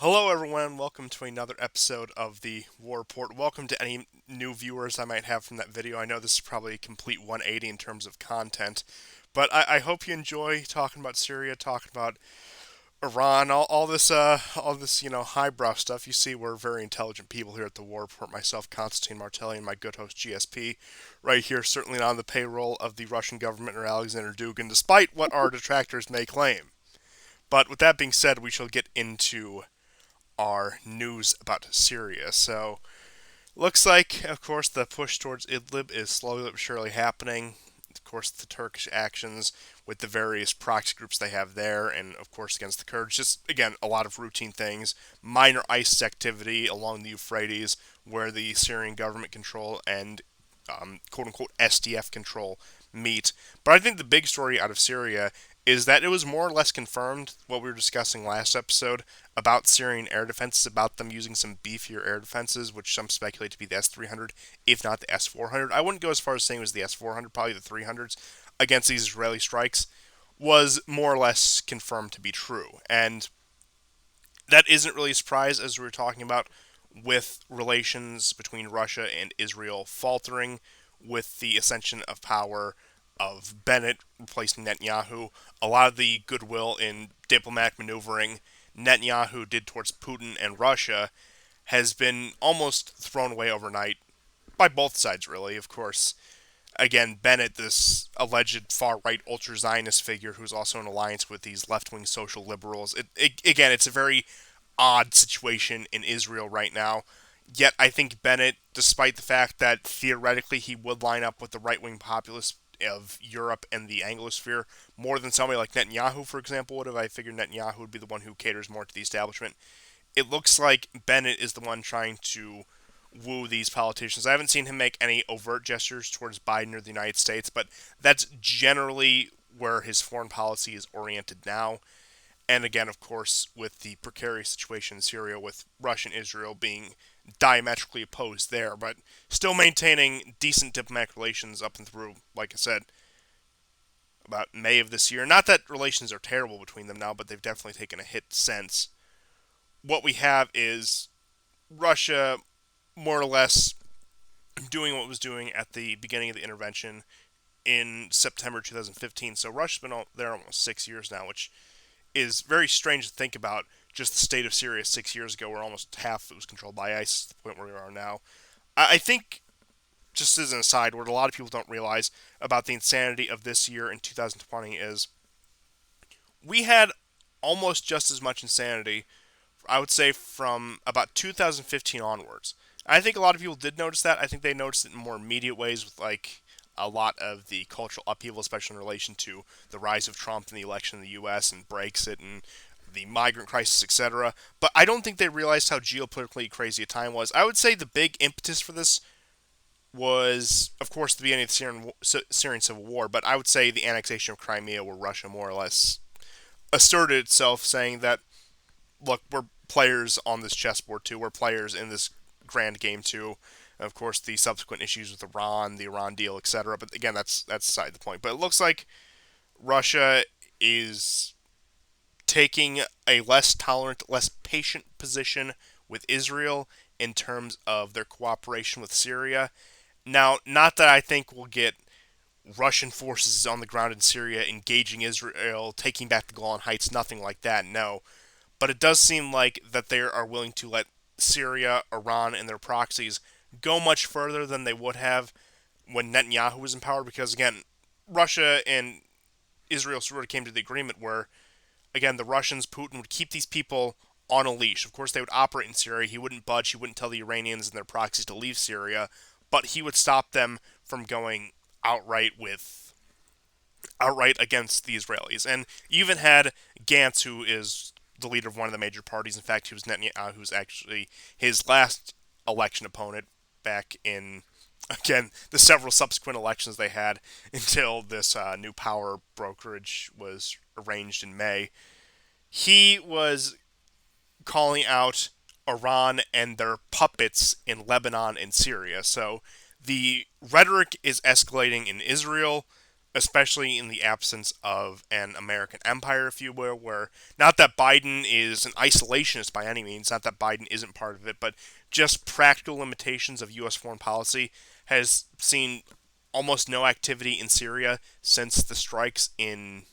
Hello, everyone. Welcome to another episode of the War Report. Welcome to any new viewers I might have from that video. I know this is probably a complete 180 in terms of content, but I hope you enjoy talking about Syria, talking about Iran, all this, highbrow stuff. You see, we're very intelligent people here at the War Report. Myself, Constantine Martelli, and my good host GSP, right here, certainly not on the payroll of the Russian government or Alexander Dugin, despite what our detractors may claim. But with that being said, we shall get into our news about Syria. So, looks like, of course, the push towards Idlib is slowly but surely happening. Of course, the Turkish actions with the various proxy groups they have there, and of course against the Kurds. Just again, a lot of routine things, minor ISIS activity along the Euphrates, where the Syrian government control and quote unquote SDF control meet. But I think the big story out of Syria is that it was more or less confirmed what we were discussing last episode about Syrian air defenses, about them using some beefier air defenses, which some speculate to be the S-300, if not the S-400. I wouldn't go as far as saying it was the S-400, probably the 300s, against these Israeli strikes, was more or less confirmed to be true. And that isn't really a surprise, as we were talking about, with relations between Russia and Israel faltering, with the ascension of power of Bennett replacing Netanyahu. A lot of the goodwill in diplomatic maneuvering Netanyahu did towards Putin and Russia has been almost thrown away overnight by both sides, really. Of course, again, Bennett, this alleged far right ultra Zionist figure who's also in alliance with these left wing social liberals. Again, it's a very odd situation in Israel right now. Yet, I think Bennett, despite the fact that theoretically he would line up with the right wing populists of Europe and the Anglosphere more than somebody like Netanyahu, for example, would have. I figured Netanyahu would be the one who caters more to the establishment. It looks like Bennett is the one trying to woo these politicians. I haven't seen him make any overt gestures towards Biden or the United States, but that's generally where his foreign policy is oriented now. And again, of course, with the precarious situation in Syria, with Russia and Israel being diametrically opposed there, but still maintaining decent diplomatic relations up and through, like I said, about May of this year. Not that relations are terrible between them now, but they've definitely taken a hit since. What we have is Russia more or less doing what it was doing at the beginning of the intervention in September 2015. So Russia's been there almost 6 years now, which is very strange to think about. Just the state of Syria 6 years ago, where almost half of it was controlled by ISIS, to the point where we are now. I think, just as an aside, what a lot of people don't realize about the insanity of this year in 2020 is we had almost just as much insanity, I would say, from about 2015 onwards. I think a lot of people did notice that. I think they noticed it in more immediate ways with, like, a lot of the cultural upheaval, especially in relation to the rise of Trump and the election in the U.S. and Brexit and the migrant crisis, etc. But I don't think they realized how geopolitically crazy a time was. I would say the big impetus for this was, of course, the beginning of the Syrian civil war, but I would say the annexation of Crimea, where Russia more or less asserted itself, saying that, look, we're players on this chessboard too, we're players in this grand game too. And of course, the subsequent issues with Iran, the Iran deal, etc. But again, that's aside the point. But it looks like Russia is taking a less tolerant, less patient position with Israel in terms of their cooperation with Syria. Now, not that I think we'll get Russian forces on the ground in Syria engaging Israel, taking back the Golan Heights, nothing like that, no. But it does seem like that they are willing to let Syria, Iran, and their proxies go much further than they would have when Netanyahu was in power, because again, Russia and Israel sort of came to the agreement where, again, the Russians, Putin, would keep these people on a leash. Of course, they would operate in Syria. He wouldn't budge. He wouldn't tell the Iranians and their proxies to leave Syria, but he would stop them from going outright with outright against the Israelis. And you even had Gantz, who is the leader of one of the major parties. In fact, he was Netanyahu's actually his last election opponent back in, again, the several subsequent elections they had until this new power brokerage was arranged in May. He was calling out Iran and their puppets in Lebanon and Syria. So the rhetoric is escalating in Israel, especially in the absence of an American empire, if you will, where not that Biden is an isolationist by any means, not that Biden isn't part of it, but just practical limitations of U.S. foreign policy has seen almost no activity in Syria since the strikes in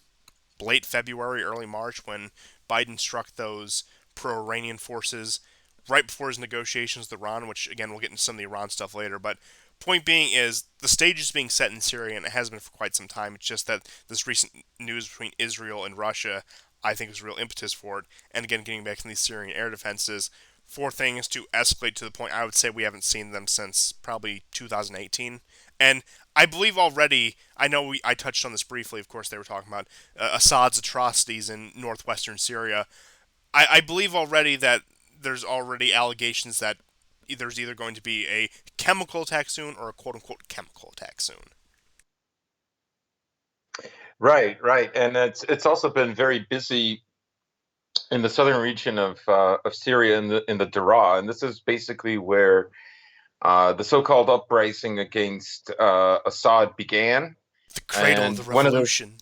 late February, early March, when Biden struck those pro Iranian forces right before his negotiations with Iran, which, again, we'll get into some of the Iran stuff later. But point being is the stage is being set in Syria, and it has been for quite some time. It's just that this recent news between Israel and Russia, I think, is a real impetus for it. And again, getting back to these Syrian air defenses, for things to escalate to the point I would say we haven't seen them since probably 2018. And I believe already, I know I touched on this briefly, of course, they were talking about Assad's atrocities in northwestern Syria. I believe already that there's already allegations that there's either going to be a chemical attack soon or a quote unquote chemical attack soon. Right, right, and it's also been very busy in the southern region of Syria in the Daraa, and this is basically where the so-called uprising against Assad began, The cradle of the and one of revolution.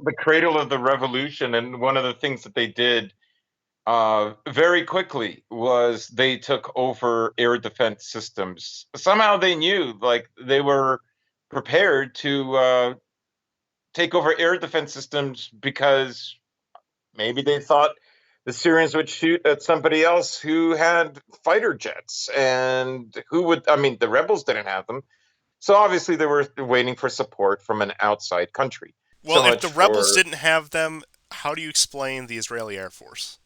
the cradle of the revolution, and one of the things that they did very quickly was they took over air defense systems. Somehow they knew, like they were prepared to take over air defense systems because maybe they thought the Syrians would shoot at somebody else who had fighter jets. And who would, I mean, the rebels didn't have them. So obviously they were waiting for support from an outside country. So Well, if much the rebels for. didn't have them, how do you explain the Israeli Air Force?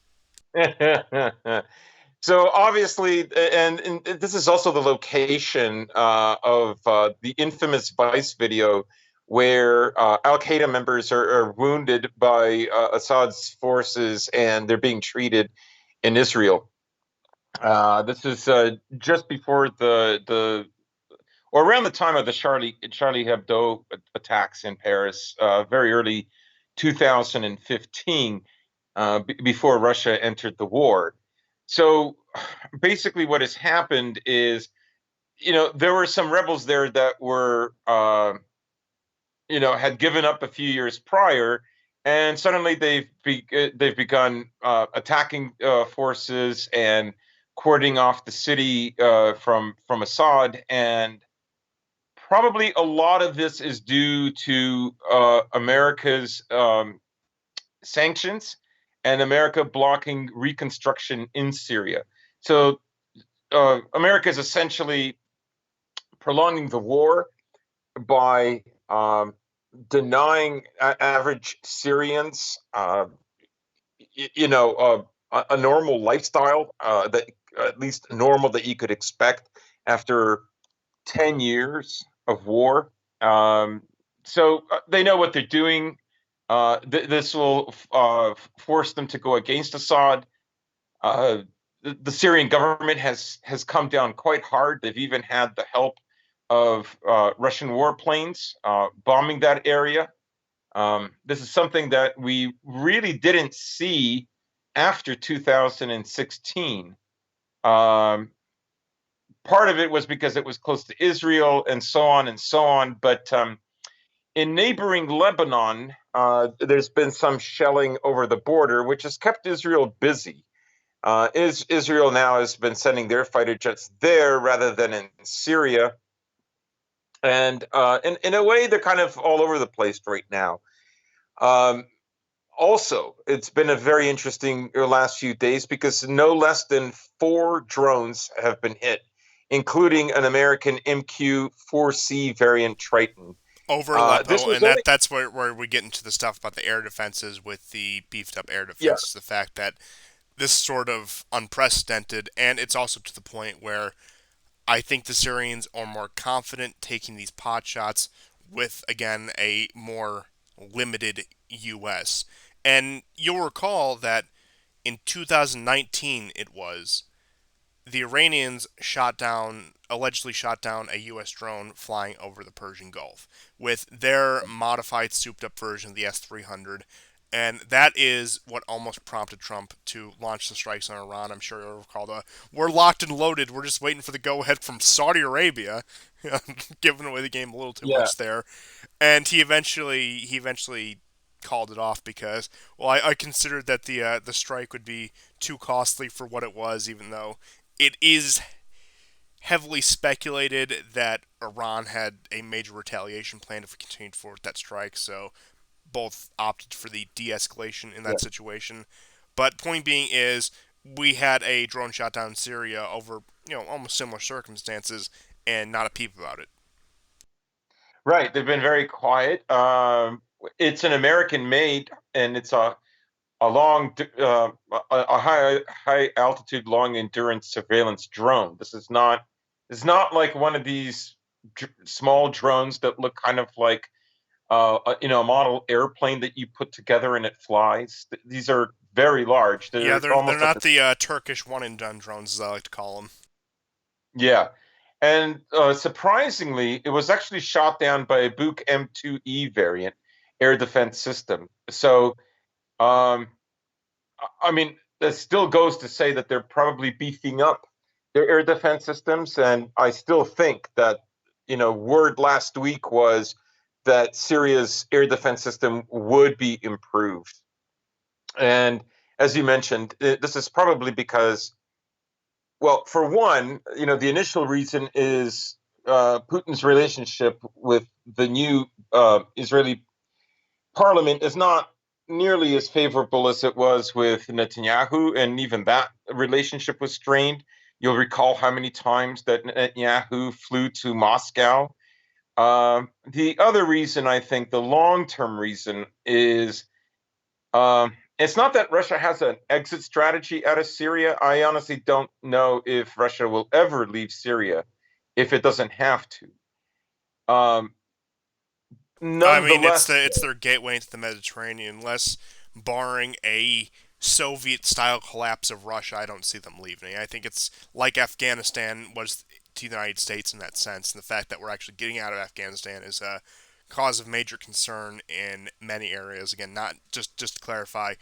So obviously, and this is also the location of the infamous Vice video where Al Qaeda members are wounded by Assad's forces and they're being treated in Israel. This is just before the or around the time of the Charlie Hebdo attacks in Paris, very early 2015, before Russia entered the war. So basically, what has happened is, there were some rebels there that were, had given up a few years prior, and suddenly they've begun attacking forces and cording off the city from Assad, and probably a lot of this is due to America's sanctions and America blocking reconstruction in Syria. So America is essentially prolonging the war by denying average Syrians, a normal lifestyle that at least normal that you could expect after 10 years of war. So they know what they're doing. This will force them to go against Assad. The Syrian government has come down quite hard. They've even had the help of Russian warplanes bombing that area. This is something that we really didn't see after 2016. Um, Part of it was because it was close to Israel and so on and so on. But in neighboring Lebanon, there's been some shelling over the border, which has kept Israel busy. Israel now has been sending their fighter jets there rather than in Syria. And in a way, they're kind of all over the place right now. Um, Also, it's been a very interesting last few days because no less than 4 drones have been hit, including an American MQ-4C variant Triton. Over This Aleppo, was and only, that's where we get into the stuff about the air defenses with the beefed up air yeah, defenses. The fact that this is sort of unprecedented, and it's also to the point where I think the Syrians are more confident taking these pot shots with, again, a more limited U.S. And you'll recall that in 2019, it was, the Iranians allegedly shot down a U.S. drone flying over the Persian Gulf with their modified, souped up version of the S 300. And that is what almost prompted Trump to launch the strikes on Iran. I'm sure you'll recall the "we're locked and loaded. We're just waiting for the go-ahead from Saudi Arabia," giving away the game a little too Yeah. much there. And he eventually called it off because, well, I considered that the strike would be too costly for what it was, even though it is heavily speculated that Iran had a major retaliation plan if we continued forward with that strike. So both opted for the de-escalation in Yeah. that situation. But point being is, we had a drone shot down in Syria over almost similar circumstances, and not a peep about it. Right. They've been very quiet. It's an American made, and it's a long, a high altitude, long endurance surveillance drone. It's not like one of these small drones that look kind of like a model airplane that you put together and it flies. These are very large. Yeah, They're they're almost like not the Turkish one and done drones, as I like to call them. yeah. And surprisingly, it was actually shot down by a Buk M2E variant air defense system. So, um, I mean, that still goes to say that they're probably beefing up their air defense systems. And I still think that, word last week was that Syria's air defense system would be improved. And as you mentioned, this is probably because, well, for one, the initial reason is Putin's relationship with the new Israeli parliament is not nearly as favorable as it was with Netanyahu, and even that relationship was strained. You'll recall how many times that Netanyahu flew to Moscow. The other reason, I think, the long-term reason is it's not that Russia has an exit strategy out of Syria. I honestly don't know if Russia will ever leave Syria if it doesn't have to. Um, I mean, Nonetheless, it's their gateway into the Mediterranean. Unless barring a Soviet-style collapse of Russia, I don't see them leaving. I think it's like Afghanistan was to the United States in that sense, and the fact that we're actually getting out of Afghanistan is a cause of major concern in many areas. Again, not just to clarify,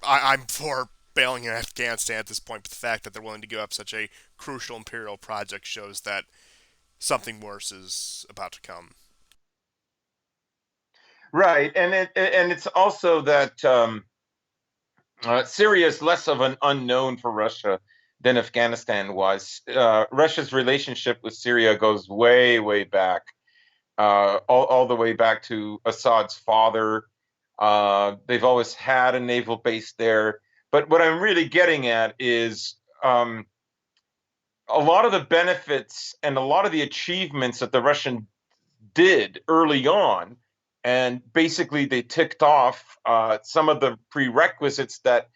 I'm for bailing in Afghanistan at this point, but the fact that they're willing to give up such a crucial imperial project shows that something worse is about to come. right, and it's also that Syria is less of an unknown for Russia than Afghanistan was. Russia's relationship with Syria goes way, way back, all the way back to Assad's father. They've always had a naval base there. But what I'm really getting at is a lot of the benefits and a lot of the achievements that the Russian did early on, and basically they ticked off some of the prerequisites that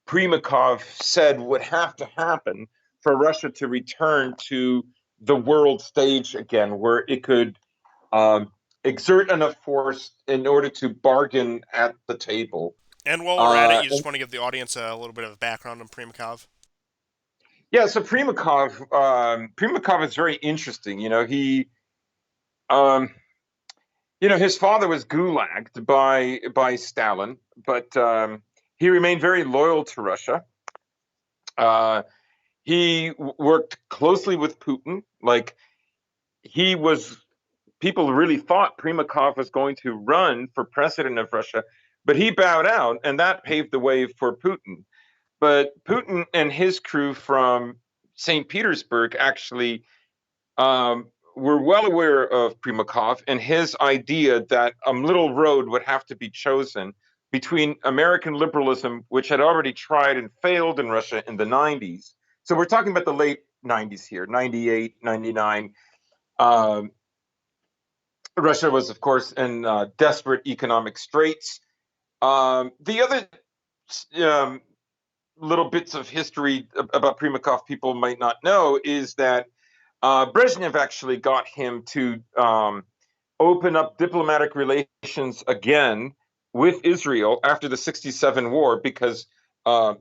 Primakov said would have to happen for Russia to return to the world stage again, where it could um, exert enough force in order to bargain at the table. And while we're at it, Uh, you just want to give the audience a little bit of background on Primakov. yeah, so Primakov is very interesting. Um, his father was gulagged by Stalin, but he remained very loyal to Russia. Uh, he worked closely with Putin. Like he was, people really thought Primakov was going to run for president of Russia, but he bowed out, and that paved the way for Putin. But Putin and his crew from St. Petersburg actually were well aware of Primakov and his idea that a middle road would have to be chosen between American liberalism, which had already tried and failed in Russia in the 90s. So we're talking about the late 90s here, 98, 99. Um, Russia was, of course, in desperate economic straits. The other um, little bits of history about Primakov people might not know is that Brezhnev actually got him to open up diplomatic relations again with Israel after the '67 war because uh,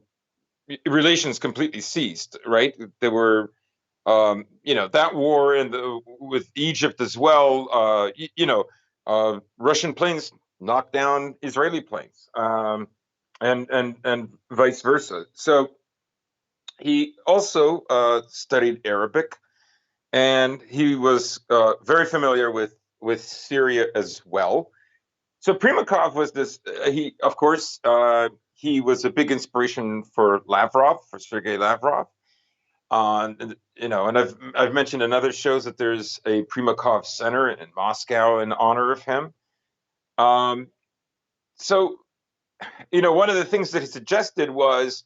relations completely ceased. Right, there were that war and with Egypt as well. Russian planes knock down Israeli planes, and vice versa. So he also studied Arabic, and he was very familiar with Syria as well. So Primakov was this. He, of course, he was a big inspiration for Lavrov, for Sergei Lavrov. And I've mentioned in other shows that there's a Primakov Center in Moscow in honor of him. Um, so one of the things that he suggested was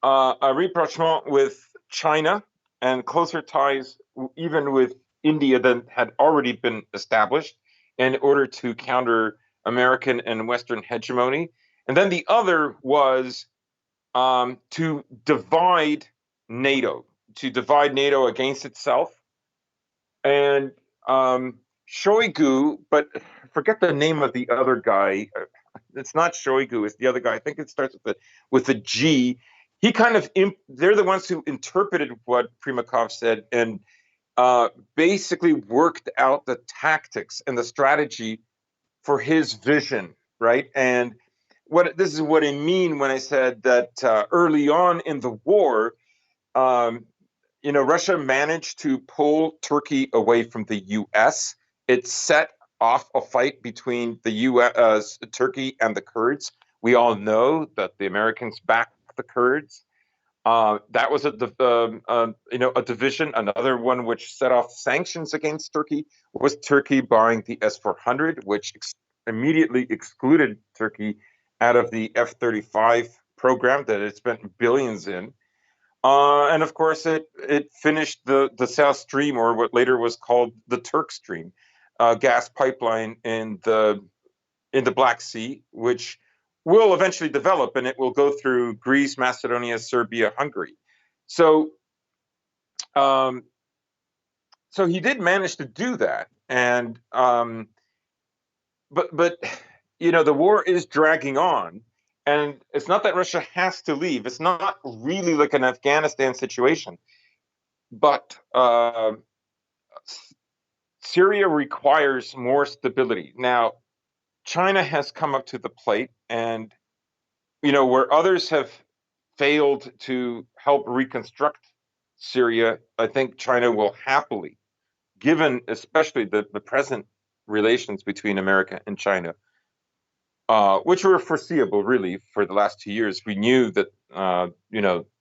a rapprochement with China and closer ties, even with India, than had already been established in order to counter American and Western hegemony. And then the other was to NATO, to divide NATO against itself. And Shoigu, but forget the name of the other guy. It's not Shoigu; it's the other guy. I think it starts with a G. He kind of they're the ones who interpreted what Primakov said and basically worked out the tactics and the strategy for his vision, right? And this is what I mean when I said that early on in the war, um, Russia managed to pull Turkey away from the U.S. It set off a fight between the U.S., Turkey, and the Kurds. We all know that the Americans backed the Kurds. That was a division. Another one which set off sanctions against Turkey was Turkey buying the S-400, which immediately excluded Turkey out of the F-35 program that it spent billions in. And of course, it finished the South Stream, or what later was called the Turk Stream, gas pipeline in the Black Sea, which will eventually develop, and it will go through Greece, Macedonia, Serbia, Hungary. So, um, so he did manage to do that, and but the war is dragging on, and it's not that Russia has to leave. It's not really like an Afghanistan situation, but Syria requires more stability. Now, China has come up to the plate, and where others have failed to help reconstruct Syria, I think China will happily, given especially the present relations between America and China, which were foreseeable really for the last 2 years. We knew that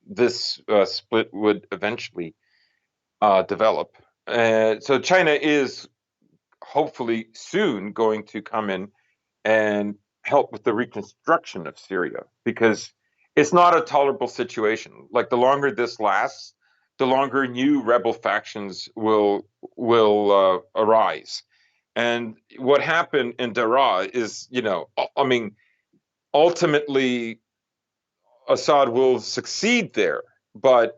this split would eventually develop. So China is hopefully soon going to come in and help with the reconstruction of Syria, because it's not a tolerable situation. Like, the longer this lasts, the longer new rebel factions will arise. And what happened in Daraa is, I mean, ultimately Assad will succeed there, but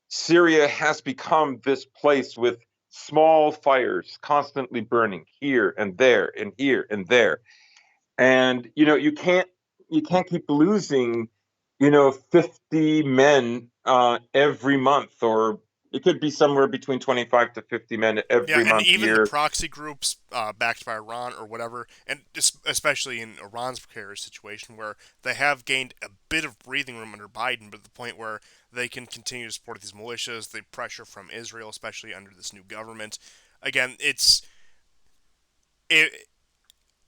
Syria has become this place with small fires constantly burning here and there and here and there. And you can't keep losing 50 men every month, or it could be somewhere between 25 to 50 men Yeah, every and month even the year. proxy groups backed by Iran or whatever, and especially in Iran's precarious situation where they have gained a bit of breathing room under Biden, but at the point where they can continue to support these militias, the pressure from Israel, especially under this new government. Again, it,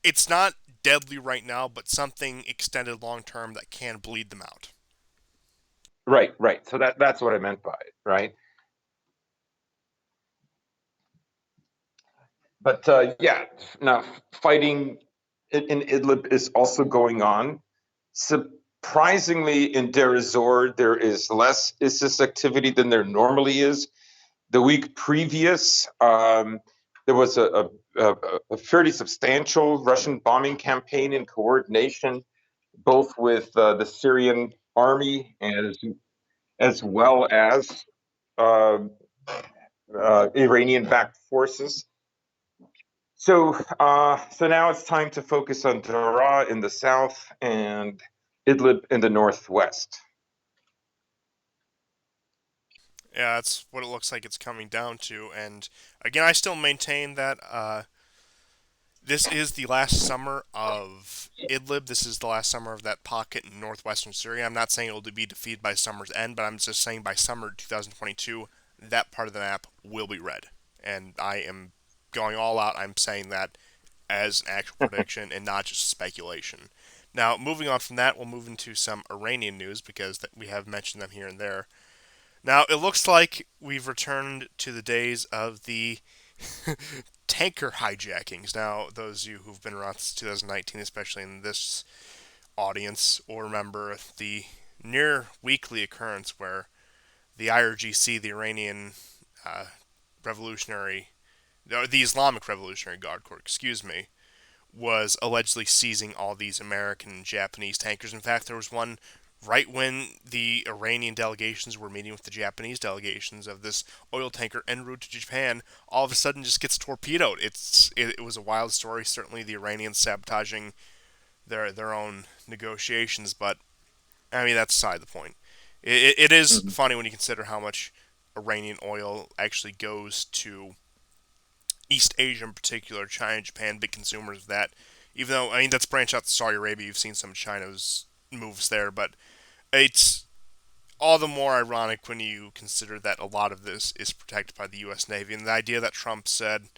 it's not deadly right now, but something extended long term that can bleed them out. Right, right. So that's what I meant by it, right? But yeah, now fighting in Idlib is also going on. Surprisingly, in Deir ez-Zor, there is less ISIS activity than there normally is. The week previous, there was a fairly substantial Russian bombing campaign in coordination, both with the Syrian army as well as uh, Iranian-backed forces. So now it's time to focus on Daraa in the south and Idlib in the northwest. Yeah, that's what it looks like it's coming down to. And again, I still maintain that This is the last summer of Idlib. This is the last summer of that pocket in northwestern Syria. I'm not saying it will be defeated by summer's end, but I'm just saying by summer 2022, that part of the map will be red. And I am going all out. I'm saying that as an actual prediction and not just speculation. Now, moving on from that, we'll move into some Iranian news because we have mentioned them here and there. Now, it looks like we've returned to the days of the tanker hijackings. Now, those of you who've been around since 2019, especially in this audience, will remember the near weekly occurrence where the IRGC, the Iranian uh, Revolutionary, or the Islamic Revolutionary Guard Corps, excuse me, was allegedly seizing all these American and Japanese tankers. In fact, there was one right when the Iranian delegations were meeting with the Japanese delegations of this oil tanker en route to Japan, all of a sudden just gets torpedoed. It was a wild story. Certainly, the Iranians sabotaging their own negotiations, but I mean that's aside the point. It is Mhm. funny when you consider how much Iranian oil actually goes to East Asia in particular, China, Japan, big consumers of that. Even though, I mean, that's branched out to Saudi Arabia. You've seen some of China's moves there, but it's all the more ironic when you consider that a lot of this is protected by the U.S. Navy. And the idea that Trump said,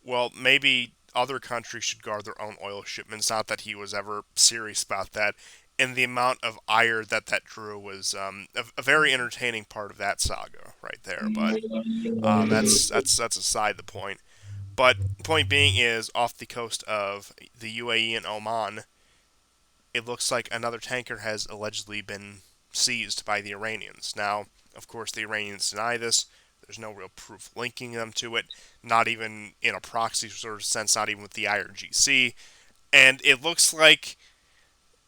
well, maybe other countries should guard their own oil shipments, not that he was ever serious about that. And the amount of ire that drew was a very entertaining part of that saga right there. But that's aside the point. But point being is, off the coast of the UAE and Oman, it looks like another tanker has allegedly been seized by the Iranians. Now, of course, the Iranians deny this. There's no real proof linking them to it, not even in a proxy sort of sense, not even with the IRGC. And it looks like,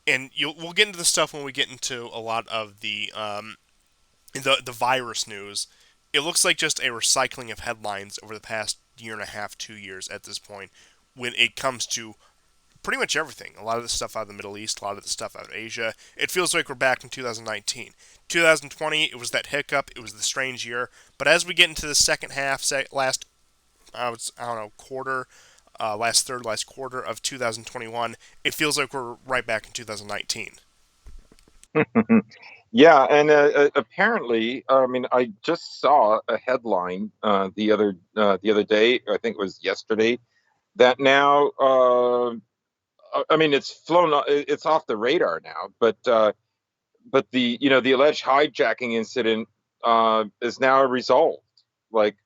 and we'll get into the stuff when we get into a lot of the virus news. It looks like just a recycling of headlines over the past year and a half, 2 years at this point, when it comes to pretty much everything. A lot of the stuff out of the Middle East, a lot of the stuff out of Asia. It feels like we're back in 2019. 2020, it was that hiccup. It was the strange year. But as we get into the second half, last I don't know quarter, last third, last quarter of 2021, it feels like we're right back in 2019. Yeah, and apparently, I mean, I just saw a headline the other day. I think it was yesterday. That now, I mean, it's it's off the radar now. But the the alleged hijacking incident is now resolved. Like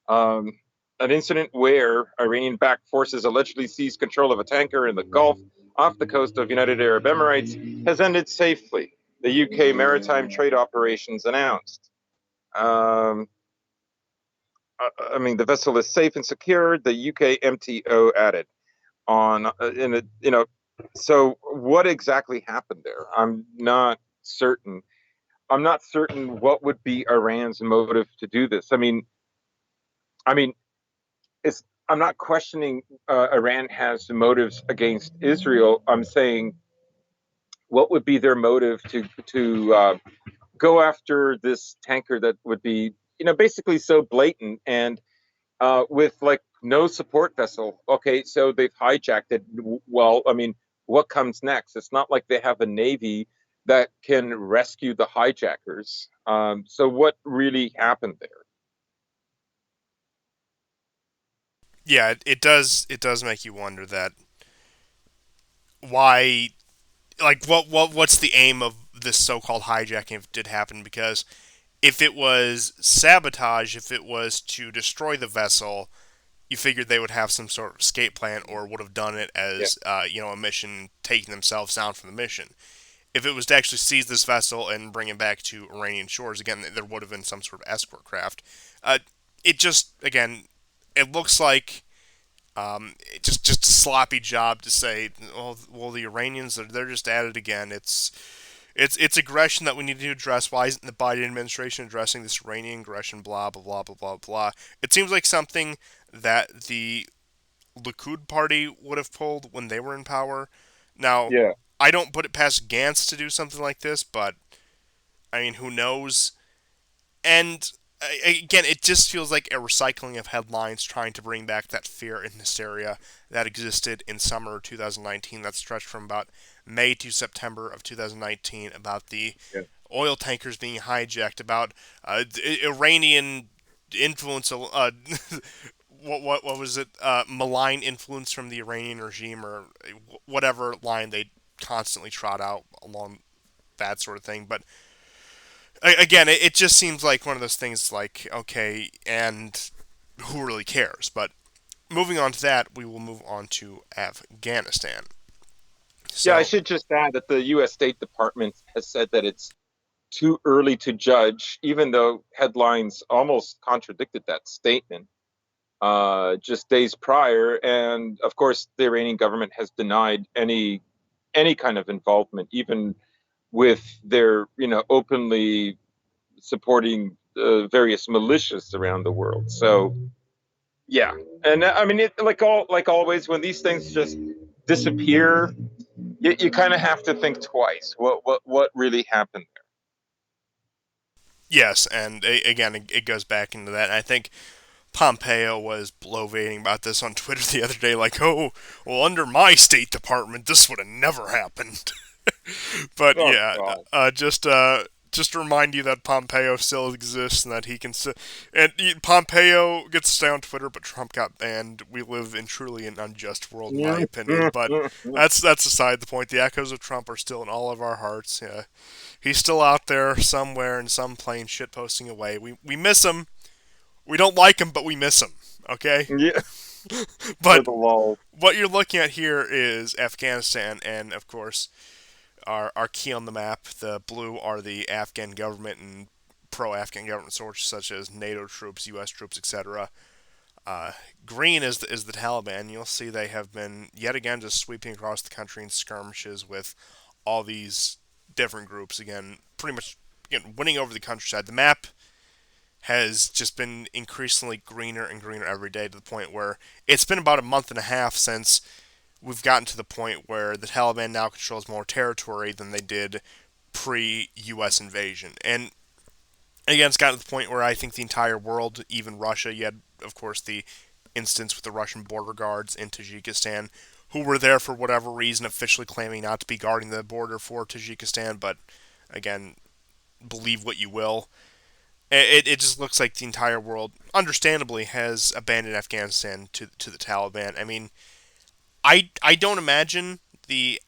um, an incident where Iranian-backed forces allegedly seized control of a tanker in the Gulf off the coast of United Arab Emirates has ended safely. The UK Maritime Trade Operations announced. Um, I mean, the vessel is safe and secure. The UK MTO added on in a So what exactly happened there? I'm not certain. I'm not certain what would be Iran's motive to do this. I mean, it's. I'm not questioning Iran has motives against Israel. I'm saying what would be their motive to go after this tanker that would be basically so blatant and with like no support vessel. Okay, so they've hijacked it. Well, I mean, what comes next? It's not like they have a navy that can rescue the hijackers. So what really happened there? Yeah, it does. It does make you wonder that why, like, what's the aim of this so-called hijacking if it did happen? Because if it was sabotage, if it was to destroy the vessel, you figured they would have some sort of escape plan or would have done it Yeah, as a mission, taking themselves down from the mission. If it was to actually seize this vessel and bring it back to Iranian shores, again, there would have been some sort of escort craft. It just, again, it looks like just a sloppy job to say, well, the Iranians they're just at it again. It's aggression that we need to address. Why isn't the Biden administration addressing this Iranian aggression? Blah blah blah blah blah blah. It seems like something that the Likud party would have pulled when they were in power. Now, yeah. I don't put it past Gantz to do something like this, but I mean, who knows? And again, it just feels like a recycling of headlines trying to bring back that fear and hysteria that existed in summer 2019 that stretched from about May to September of 2019 about the Yeah. oil tankers being hijacked, about Iranian influence, what was it, malign influence from the Iranian regime, or whatever line they constantly trot out along that sort of thing. But again, it just seems like one of those things like, okay, and who really cares? But moving on to that, we will move on to Afghanistan. Yeah, I So, should just add that the U.S. State Department has said that it's too early to judge, even though headlines almost contradicted that statement just days prior. And of course, the Iranian government has denied any kind of involvement, even with their openly supporting various militias around the world. So yeah, and I mean, like always, when these things just disappear, you kind of have to think twice. What really happened yes, and again, it goes back into that. And I think Pompeo was bloviating about this on Twitter the other day, like, "Oh, well, under my State Department, this would have never happened." But there? Oh yeah, God. just to remind you that Pompeo still exists and that he can still. And Pompeo gets to stay on Twitter, but Trump got banned. We live in truly an unjust world, in my opinion. But that's aside the point. The echoes of Trump are still in all of our hearts. Yeah, he's still out there somewhere in some plane shitposting away. We miss him. We don't like him, but we miss him. Okay, Yeah, for but the lol. what you're looking at here is Afghanistan, and of course, our key on the map. The blue are the Afghan government and pro-Afghan government sources such as NATO troops, U.S. troops, etc. Green is the Taliban. You'll see they have been yet again just sweeping across the country in skirmishes with all these different groups. Again, pretty much winning over the countryside. The map has just been increasingly greener and greener every day to the point where it's been about a month and a half since we've gotten to the point where the Taliban now controls more territory than they did pre-U.S. invasion. And again, it's gotten to the point where I think the entire world, even Russia, you had, of course, the instance with the Russian border guards in Tajikistan, who were there for whatever reason, officially claiming not to be guarding the border for Tajikistan, but again, believe what you will. It just looks like the entire world, understandably, has abandoned Afghanistan to the Taliban. I mean, I don't imagine the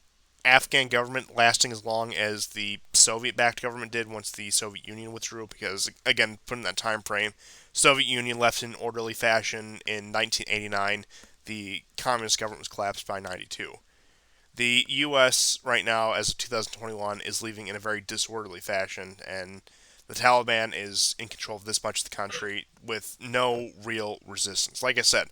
Afghan government lasting as long as the Soviet-backed government did once the Soviet Union withdrew. Because again, put in that time frame, Soviet Union left in orderly fashion in 1989. The communist government was collapsed by 92. The U.S. right now, as of 2021, is leaving in a very disorderly fashion, and the Taliban is in control of this much of the country with no real resistance. Like I said,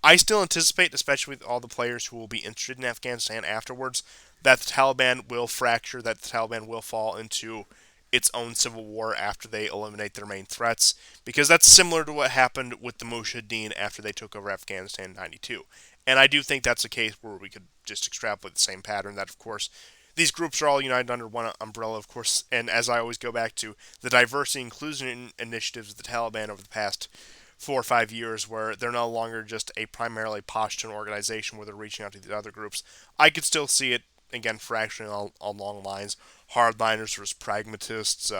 I still anticipate, especially with all the players who will be interested in Afghanistan afterwards, that the Taliban will fracture, that the Taliban will fall into its own civil war after they eliminate their main threats, because that's similar to what happened with the Mujahideen after they took over Afghanistan in 92. And I do think that's a case where we could just extrapolate the same pattern that, of course, these groups are all united under one umbrella, of course, and as I always go back to, the diversity and inclusion initiatives of the Taliban over the past 4 or 5 years, where they're no longer just a primarily Pashtun organization where they're reaching out to the other groups. I could still see it again fracturing on long lines: hardliners versus pragmatists,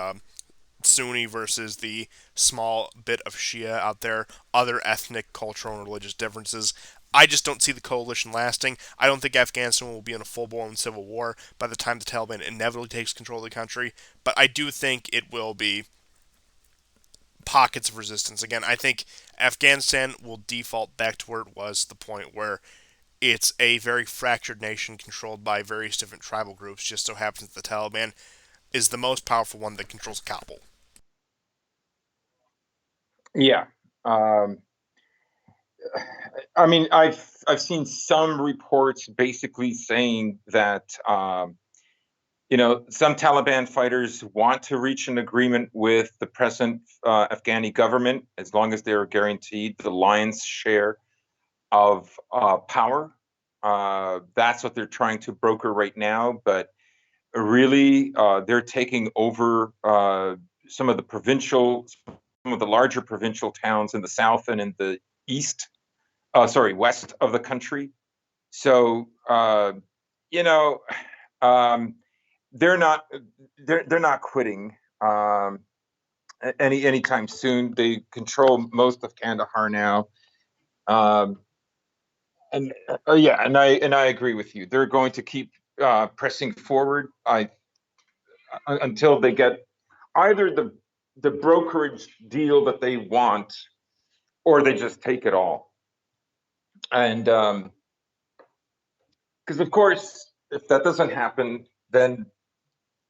Sunni versus the small bit of Shia out there, other ethnic, cultural, and religious differences. I just don't see the coalition lasting. I don't think Afghanistan will be in a full-blown civil war by the time the Taliban inevitably takes control of the country, but I do think it will be pockets of resistance. Again, I think Afghanistan will default back to where it was, the point where it's a very fractured nation controlled by various different tribal groups. Just so happens that the Taliban is the most powerful one that controls Kabul. Yeah. Um, I mean, I've seen some reports basically saying that some Taliban fighters want to reach an agreement with the present Afghani government as long as they are guaranteed the lion's share of power. That's what they're trying to broker right now. But really, they're taking over some of the provincial of the larger provincial towns in the south and in the east, west of the country. So, you know, um, they're not they're not quitting anytime soon. They control most of Kandahar now, um, and yeah, and I agree with you. They're going to keep pressing forward. Until they get either the brokerage deal that they want, or they just take it all. And because of course, if that doesn't happen, then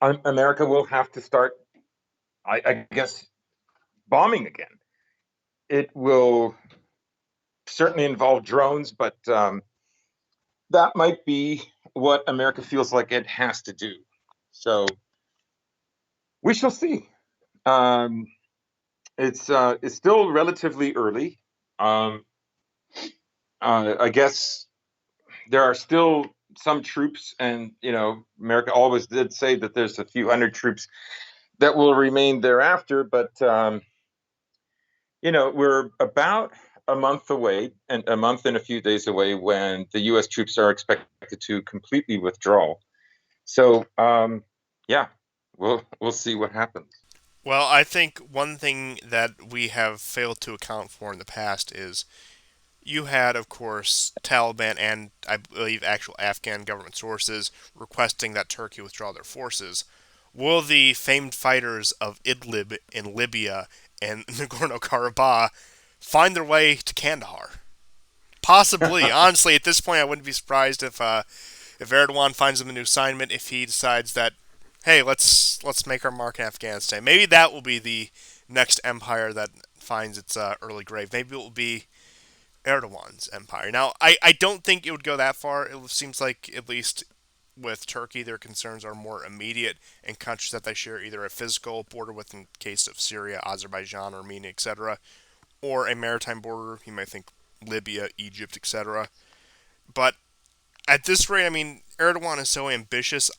America will have to start, I guess, bombing again. It will certainly involve drones, but that might be what America feels like it has to do. So we shall see. Um, it's still relatively early. Um, I guess there are still some troops, and America always did say that there's a few hundred troops that will remain thereafter. But we're about a month away, and a month and a few days away, when the U.S. troops are expected to completely withdraw. So, yeah, we'll see what happens. Well, I think one thing that we have failed to account for in the past is you had, of course, Taliban and I believe actual Afghan government sources requesting that Turkey withdraw their forces. Will the famed fighters of Idlib in Libya and Nagorno Karabakh find their way to Kandahar? Possibly. Honestly, at this point, I wouldn't be surprised if Erdogan finds them a new assignment. If he decides that, hey, let's make our mark in Afghanistan. Maybe that will be the next empire that finds its early grave. Maybe it will be Erdogan's empire. Now, I don't think it would go that far. It seems like, at least with Turkey, their concerns are more immediate and countries that they share either a physical border with, in case of Syria, Azerbaijan, Armenia, etc., or a maritime border. You might think Libya, Egypt, etc. But at this rate, I mean, Erdogan is so ambitious.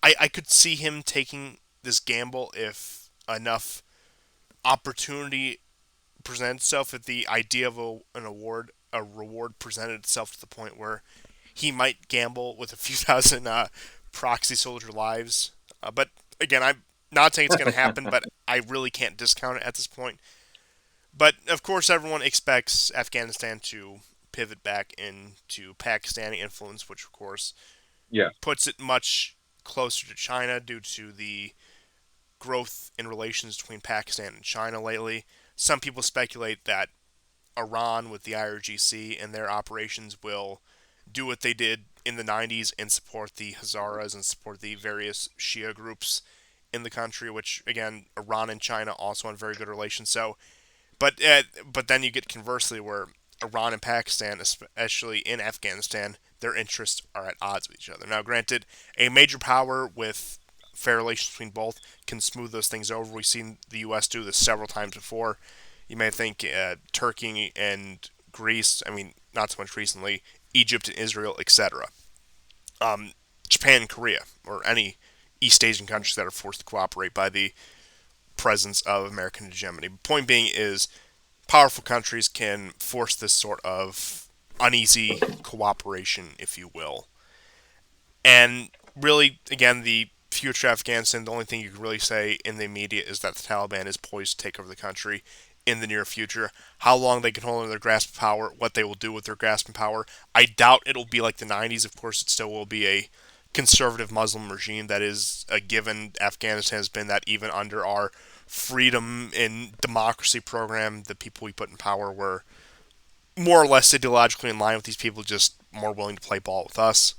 I could see him taking this gamble if enough opportunity presented itself, if the idea of a reward presented itself to the point where he might gamble with a few thousand proxy soldier lives. But again, I'm not saying it's going to happen, but I really can't discount it at this point. But of course, everyone expects Afghanistan to pivot back into Pakistani influence, which of course Yeah. puts it much closer to China due to the growth in relations between Pakistan and China lately. Some people speculate that Iran, with the IRGC and their operations, will do what they did in the 90s and support the Hazaras and support the various Shia groups in the country, which, again, Iran and China also have very good relations. So, but then you get conversely where Iran and Pakistan, especially in Afghanistan, their interests are at odds with each other. Now, granted, a major power with fair relations between both can smooth those things over. We've seen the U.S. do this several times before. You may think Turkey and Greece, I mean, not so much recently, Egypt and Israel, etc. Japan and Korea, or any East Asian countries that are forced to cooperate by the presence of American hegemony. Point being is, powerful countries can force this sort of uneasy cooperation, if you will. And really, again, the future of Afghanistan, the only thing you can really say in the immediate is that the Taliban is poised to take over the country in the near future. How long they can hold on their grasp of power, what they will do with their grasp of power, I doubt it'll be like the 90s. Of course, it still will be a conservative Muslim regime. That is a given. Afghanistan has been that even under our freedom and democracy program. The people we put in power were more or less ideologically in line with these people, just more willing to play ball with us.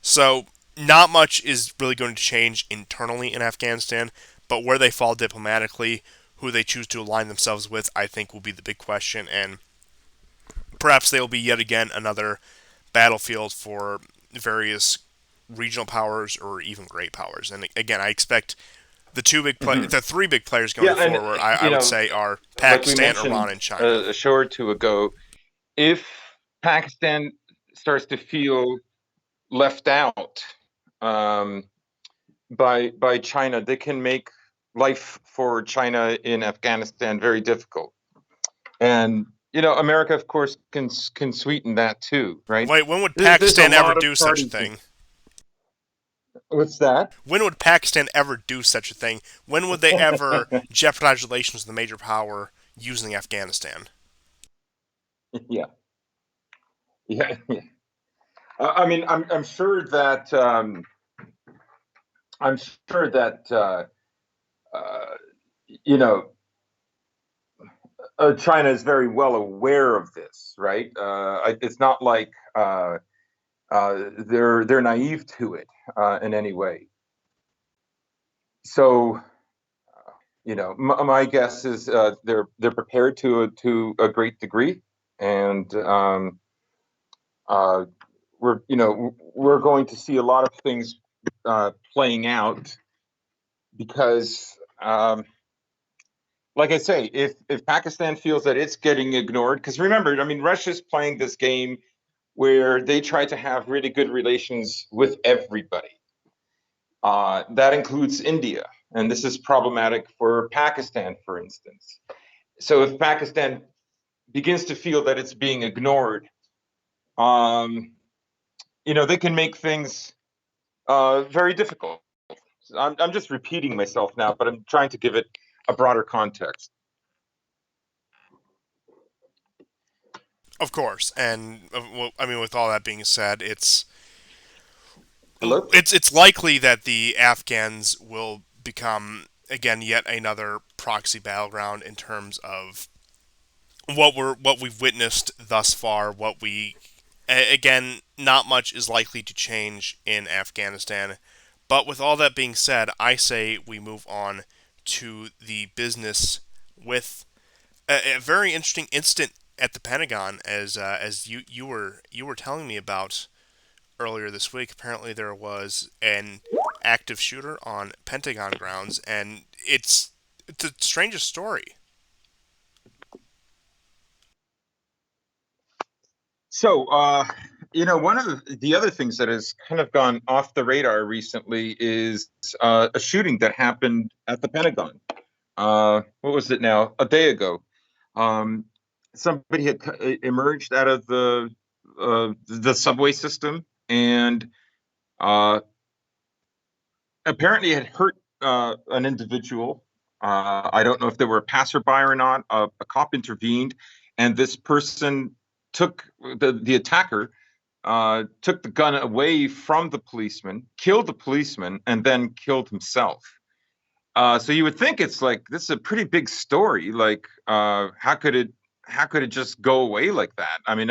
So, not much is really going to change internally in Afghanistan, but where they fall diplomatically, who they choose to align themselves with, I think will be the big question, and perhaps they will be yet again another battlefield for various regional powers or even great powers. And again, I expect the three big players going Yeah, and forward, I would say, are like we Pakistan, Iran, mentioned and China. a show or two ago, if Pakistan starts to feel left out um, by China, they can make life for China in Afghanistan very difficult. And America, of course, can sweeten that too, right? Wait, when would There's a Pakistan ever lot of do such a parties. thing? What's that? When would Pakistan ever do such a thing? When would they ever jeopardize relations with a major power using Afghanistan? Yeah, yeah, yeah. I mean, I'm sure that I'm sure that uh, you know China is very well aware of this, right? It's not like they're naive to it in any way. So, my guess is they're prepared to a great degree, and uh, we're going to see a lot of things playing out because, like I say, if Pakistan feels that it's getting ignored, because remember, I mean, Russia's playing this game where they try to have really good relations with everybody. That includes India, and this is problematic for Pakistan, for instance. So if Pakistan begins to feel that it's being ignored, um, they can make things very difficult. I'm just repeating myself now, but I'm trying to give it a broader context. Of course, and I mean, with all that being said, Hello? it's likely that the Afghans will become again yet another proxy battleground in terms of what we've witnessed thus far. Again, not much is likely to change in Afghanistan. But with all that being said, I say we move on to the business with a very interesting incident at the Pentagon, as you were telling me about earlier this week. Apparently, there was an active shooter on Pentagon grounds, and it's the strangest story. So, one of the other things that has kind of gone off the radar recently is a shooting that happened at the Pentagon. What was it now? A day ago. Um, Somebody had emerged out of the subway system and uh, apparently had hurt an individual. I don't know if they were a passerby or not. A cop intervened, and this person took the attacker took the gun away from the policeman, killed the policeman, and then killed himself. So you would think it's like this is a pretty big story. Like, how could it just go away like that? I mean,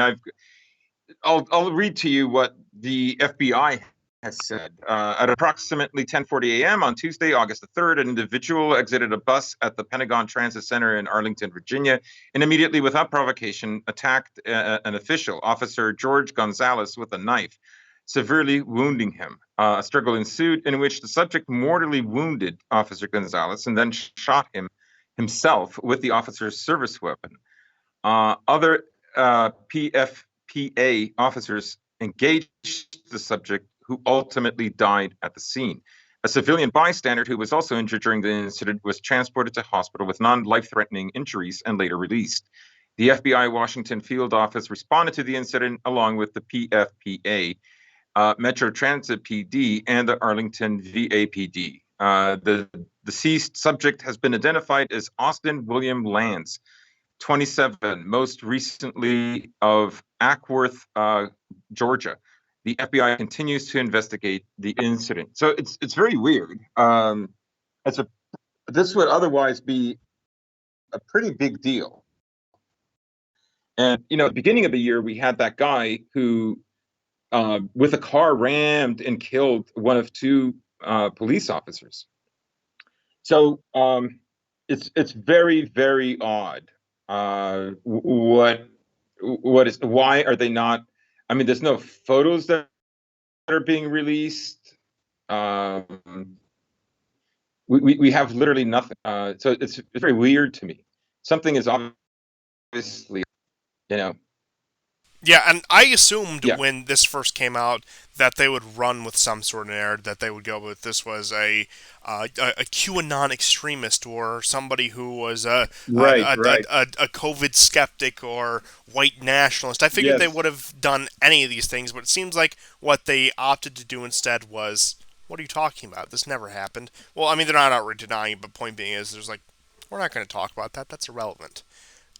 I'll read to you what the FBI has said. At approximately 10:40 a.m. on Tuesday, August the 3rd, an individual exited a bus at the Pentagon Transit Center in Arlington, Virginia, and immediately, without provocation, attacked an official, Officer George Gonzalez, with a knife, severely wounding him. A struggle ensued in which the subject mortally wounded Officer Gonzalez and then shot him himself with the officer's service weapon. Other PFPA officers engaged the subject, who ultimately died at the scene. A civilian bystander who was also injured during the incident was transported to hospital with non-life-threatening injuries and later released. The FBI Washington field office responded to the incident along with the PFPA, Metro Transit PD, and the Arlington VAPD. The deceased subject has been identified as Austin William Lance, 27, most recently of Ackworth, Georgia. The FBI continues to investigate the incident. So it's very weird. It's a This would otherwise be a pretty big deal. And at the beginning of the year, we had that guy who, with a car, rammed and killed one of two police officers. So it's very, very odd. Why are they not? I mean, there's no photos that are being released. We have literally nothing. So it's very weird to me. Something is obviously, you know. Yeah, and I assumed Yeah. when this first came out that they would run with some sort of narrative, that they would go with this was a QAnon extremist or somebody who was Right. Right. a COVID skeptic or white nationalist. I figured they Yes. would have done any of these things, but it seems like what they opted to do instead was, what are you talking about? This never happened. Well, I mean, they're not outright denying it, but point being is, there's like, we're not going to talk about that. That's irrelevant.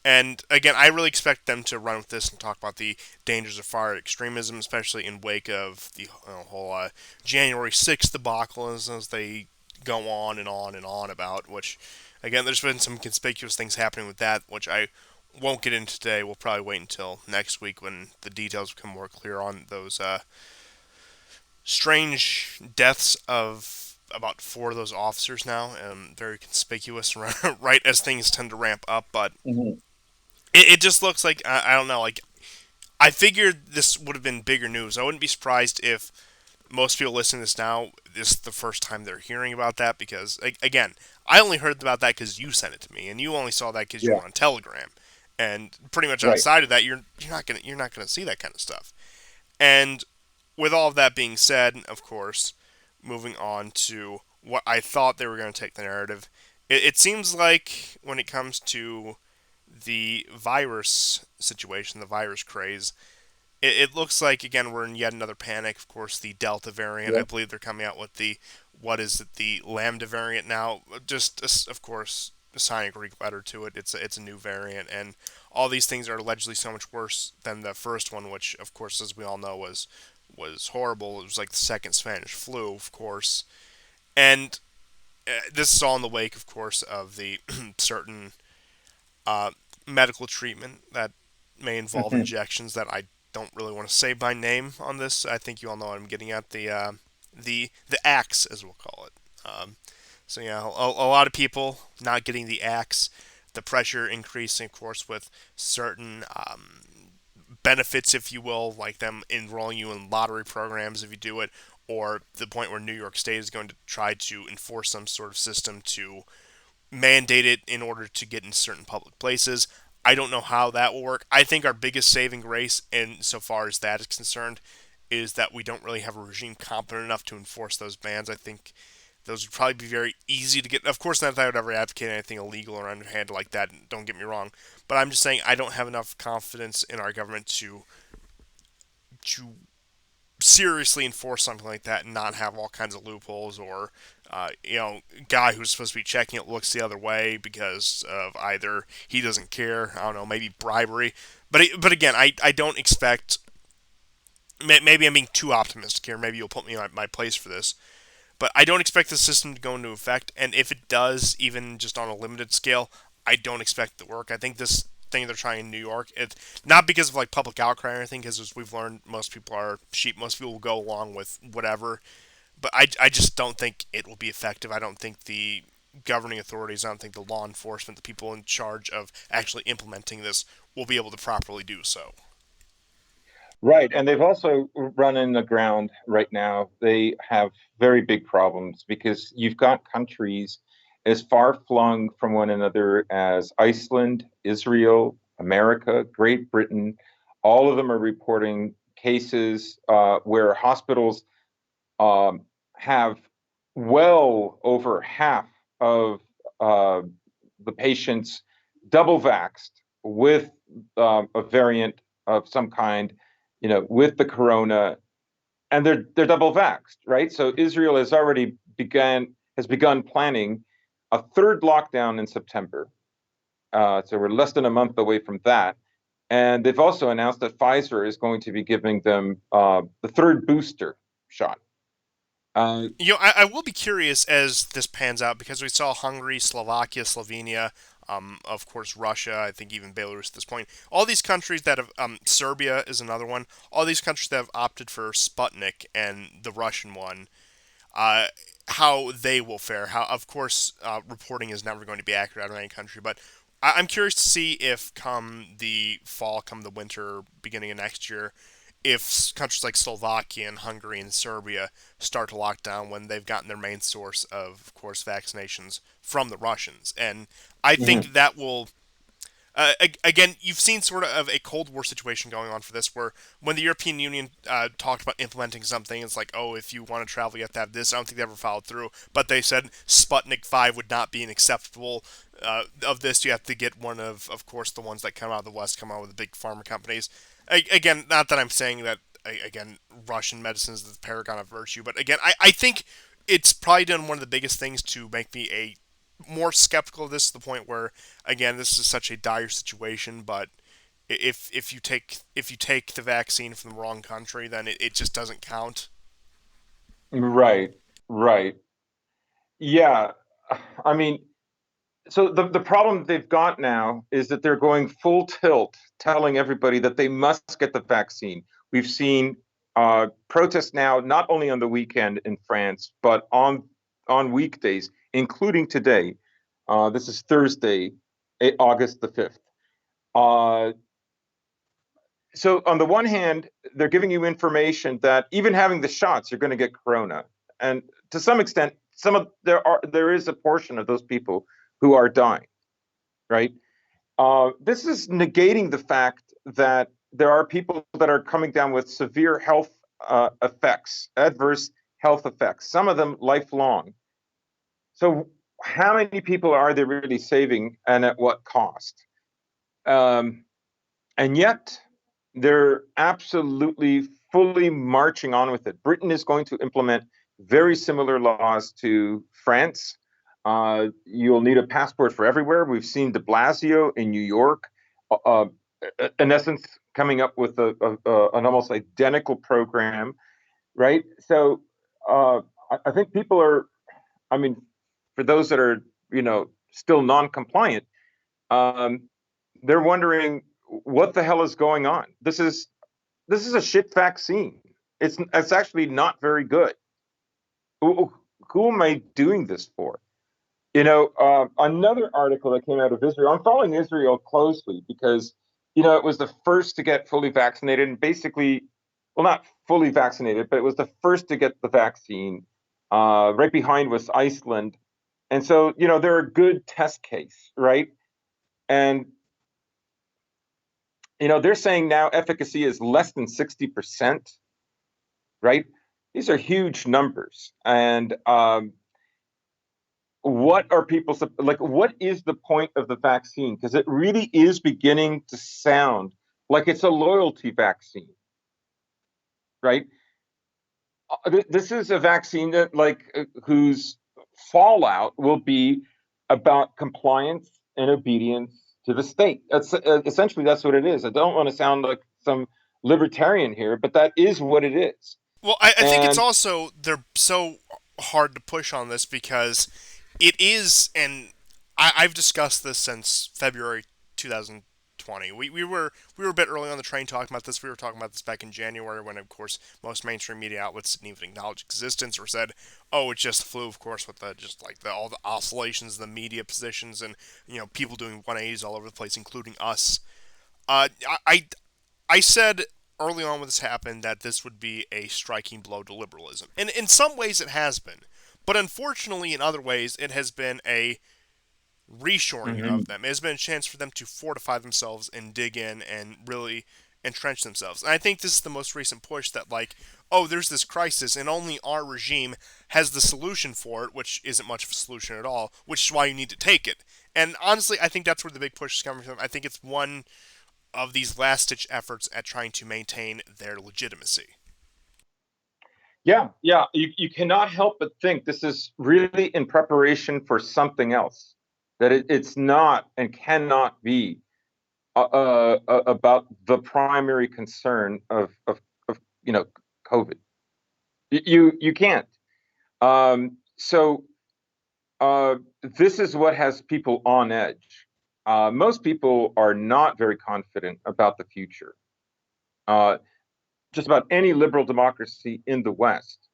And again, I really expect them to run with this and talk about the dangers of far extremism, especially in wake of the whole January 6th debacle, as they go on and on and on about. Which, again, there's been some conspicuous things happening with that, which I won't get into today. We'll probably wait until next week when the details become more clear on those strange deaths of about four of those officers now, very conspicuous right as things tend to ramp up. But Mhm. it just looks like I don't know. Like, I figured this would have been bigger news. I wouldn't be surprised if most people listening to this now, this is the first time they're hearing about that, because again, I only heard about that because you sent it to me, and you only saw that because you Yeah. were on Telegram, and pretty much Right. outside of that, you're not gonna see that kind of stuff. And with all of that being said, of course, moving on to what I thought they were going to take the narrative, it seems like when it comes to the virus situation, the virus craze, it looks like, again, we're in yet another panic. Of course, the Delta variant. I Yeah. believe they're coming out with the, what is it, the Lambda variant now. Just of course assigning a Greek letter to it. It's a new variant, and all these things are allegedly so much worse than the first one, which of course, as we all know, was horrible. It was like the second Spanish flu, of course, and this is all in the wake, of course, of the certain uh, medical treatment that may involve Mhm. injections that I don't really want to say by name on this. I think you all know what I'm getting at. The axe, as we'll call it. So yeah, a lot of people not getting the axe. The pressure increasing, of course, with certain benefits, if you will, like them enrolling you in lottery programs if you do it, or the point where New York State is going to try to enforce some sort of system to mandate it in order to get in certain public places. I don't know how that will work. I think our biggest saving grace, insofar as that is concerned, is that we don't really have a regime competent enough to enforce those bans. I think those would probably be very easy to get. Of course, not that I would ever advocate anything illegal or underhand like that. Don't get me wrong, but I'm just saying I don't have enough confidence in our government to seriously enforce something like that and not have all kinds of loopholes, or guy who's supposed to be checking it looks the other way because of either he doesn't care, I don't know, maybe bribery. But again, I don't expect. Maybe I'm being too optimistic here. Maybe you'll put me in my place for this. But I don't expect the system to go into effect. And if it does, even just on a limited scale, I don't expect it to work. I think this thing they're trying in New York, it's not because of like public outcry or anything, because as we've learned, most people are sheep. Most people will go along with whatever. But I just don't think it will be effective. I don't think the governing authorities, I don't think the law enforcement, the people in charge of actually implementing this, will be able to properly do so. Right. And they've also run in the ground right now. They have very big problems because you've got countries as far flung from one another as Iceland, Israel, America, Great Britain. All of them are reporting cases where hospitals um, have well over half of uh, the patients double vaxxed with a variant of some kind, with the corona, and they're double vaxxed, right? So Israel has begun planning a third lockdown in September. So we're less than a month away from that. And they've also announced that Pfizer is going to be giving them the third booster shot. Uh, I will be curious as this pans out, because we saw Hungary, Slovakia, Slovenia, of course Russia, I think even Belarus at this point. All these countries that have, Serbia is another one. All these countries that have opted for Sputnik and the Russian one, uh, how they will fare. How, of course, reporting is never going to be accurate out of any country, but I'm curious to see if come the fall, come the winter, beginning of next year, if countries like Slovakia and Hungary and Serbia start to lock down when they've gotten their main source of course, vaccinations from the Russians. And I think mhm. that will Again, you've seen sort of a Cold War situation going on for this, where when the European Union talked about implementing something, it's like, oh, if you want to travel, you have to have this. I don't think they ever followed through, but they said Sputnik 5 would not be an acceptable of this. You have to get one of course, the ones that come out of the West, come out with the big pharma companies. Again, not that I'm saying that, again, Russian medicine is the paragon of virtue, but again, I think it's probably done one of the biggest things to make me a more skeptical of this, to the point where, again, this is such a dire situation, but if you take the vaccine from the wrong country, then it just doesn't count. Right, right. Yeah. I mean, so the problem they've got now is that they're going full tilt, telling everybody that they must get the vaccine. We've seen protests now, not only on the weekend in France, but on weekdays, including today. This is Thursday, August the 5th. Uh, so on the one hand, they're giving you information that even having the shots, you're going to get corona, and to some extent, there is a portion of those people who are dying, right? This is negating the fact that there are people that are coming down with severe health effects, adverse health effects, some of them lifelong. So, how many people are they really saving, and at what cost? Um, and yet, they're absolutely fully marching on with it. Britain is going to implement very similar laws to France. You'll need a passport for everywhere. We've seen de Blasio in New York, uh, in essence, coming up with an almost identical program, right? So I think people are, I mean, for those that are, still non-compliant, um, they're wondering what the hell is going on. This is a shit vaccine. It's actually not very good. Who am I doing this for? Another article that came out of Israel. I'm following Israel closely because, it was the first to get fully vaccinated and basically, well, not fully vaccinated, but it was the first to get the vaccine. Right behind was Iceland. And so, they're a good test case, right? And, they're saying now efficacy is less than 60%, right? These are huge numbers. And what are people like? What is the point of the vaccine? Because it really is beginning to sound like it's a loyalty vaccine, right? This is a vaccine that, whose fallout will be about compliance and obedience to the state. That's essentially that's what it is. I don't want to sound like some libertarian here, but that is what it is. Well, I think it's And also, they're so hard to push on this because it is, and I've discussed this since February 2020. We were a bit early on the train talking about this. We were talking about this back in January, when, of course, most mainstream media outlets didn't even acknowledge existence, or said, "Oh, it's just flu." Of course, with the just like all the oscillations, the media positions, and people doing 180s all over the place, including us. Uh, I I said early on when this happened that this would be a striking blow to liberalism. And in some ways it has been. But unfortunately, in other ways, it has been a reshoring of Mhm. them. It has been a chance for them to fortify themselves and dig in and really entrench themselves. And I think this is the most recent push that, like, oh, there's this crisis and only our regime has the solution for it, which isn't much of a solution at all, which is why you need to take it. And honestly, I think that's where the big push is coming from. I think it's one of these last ditch efforts at trying to maintain their legitimacy. Yeah, yeah. You cannot help but think this is really in preparation for something else. That it's not and cannot be about the primary concern of COVID. You can't. So this is what has people on edge. Most people are not very confident about the future. Uh, just about any liberal democracy in the West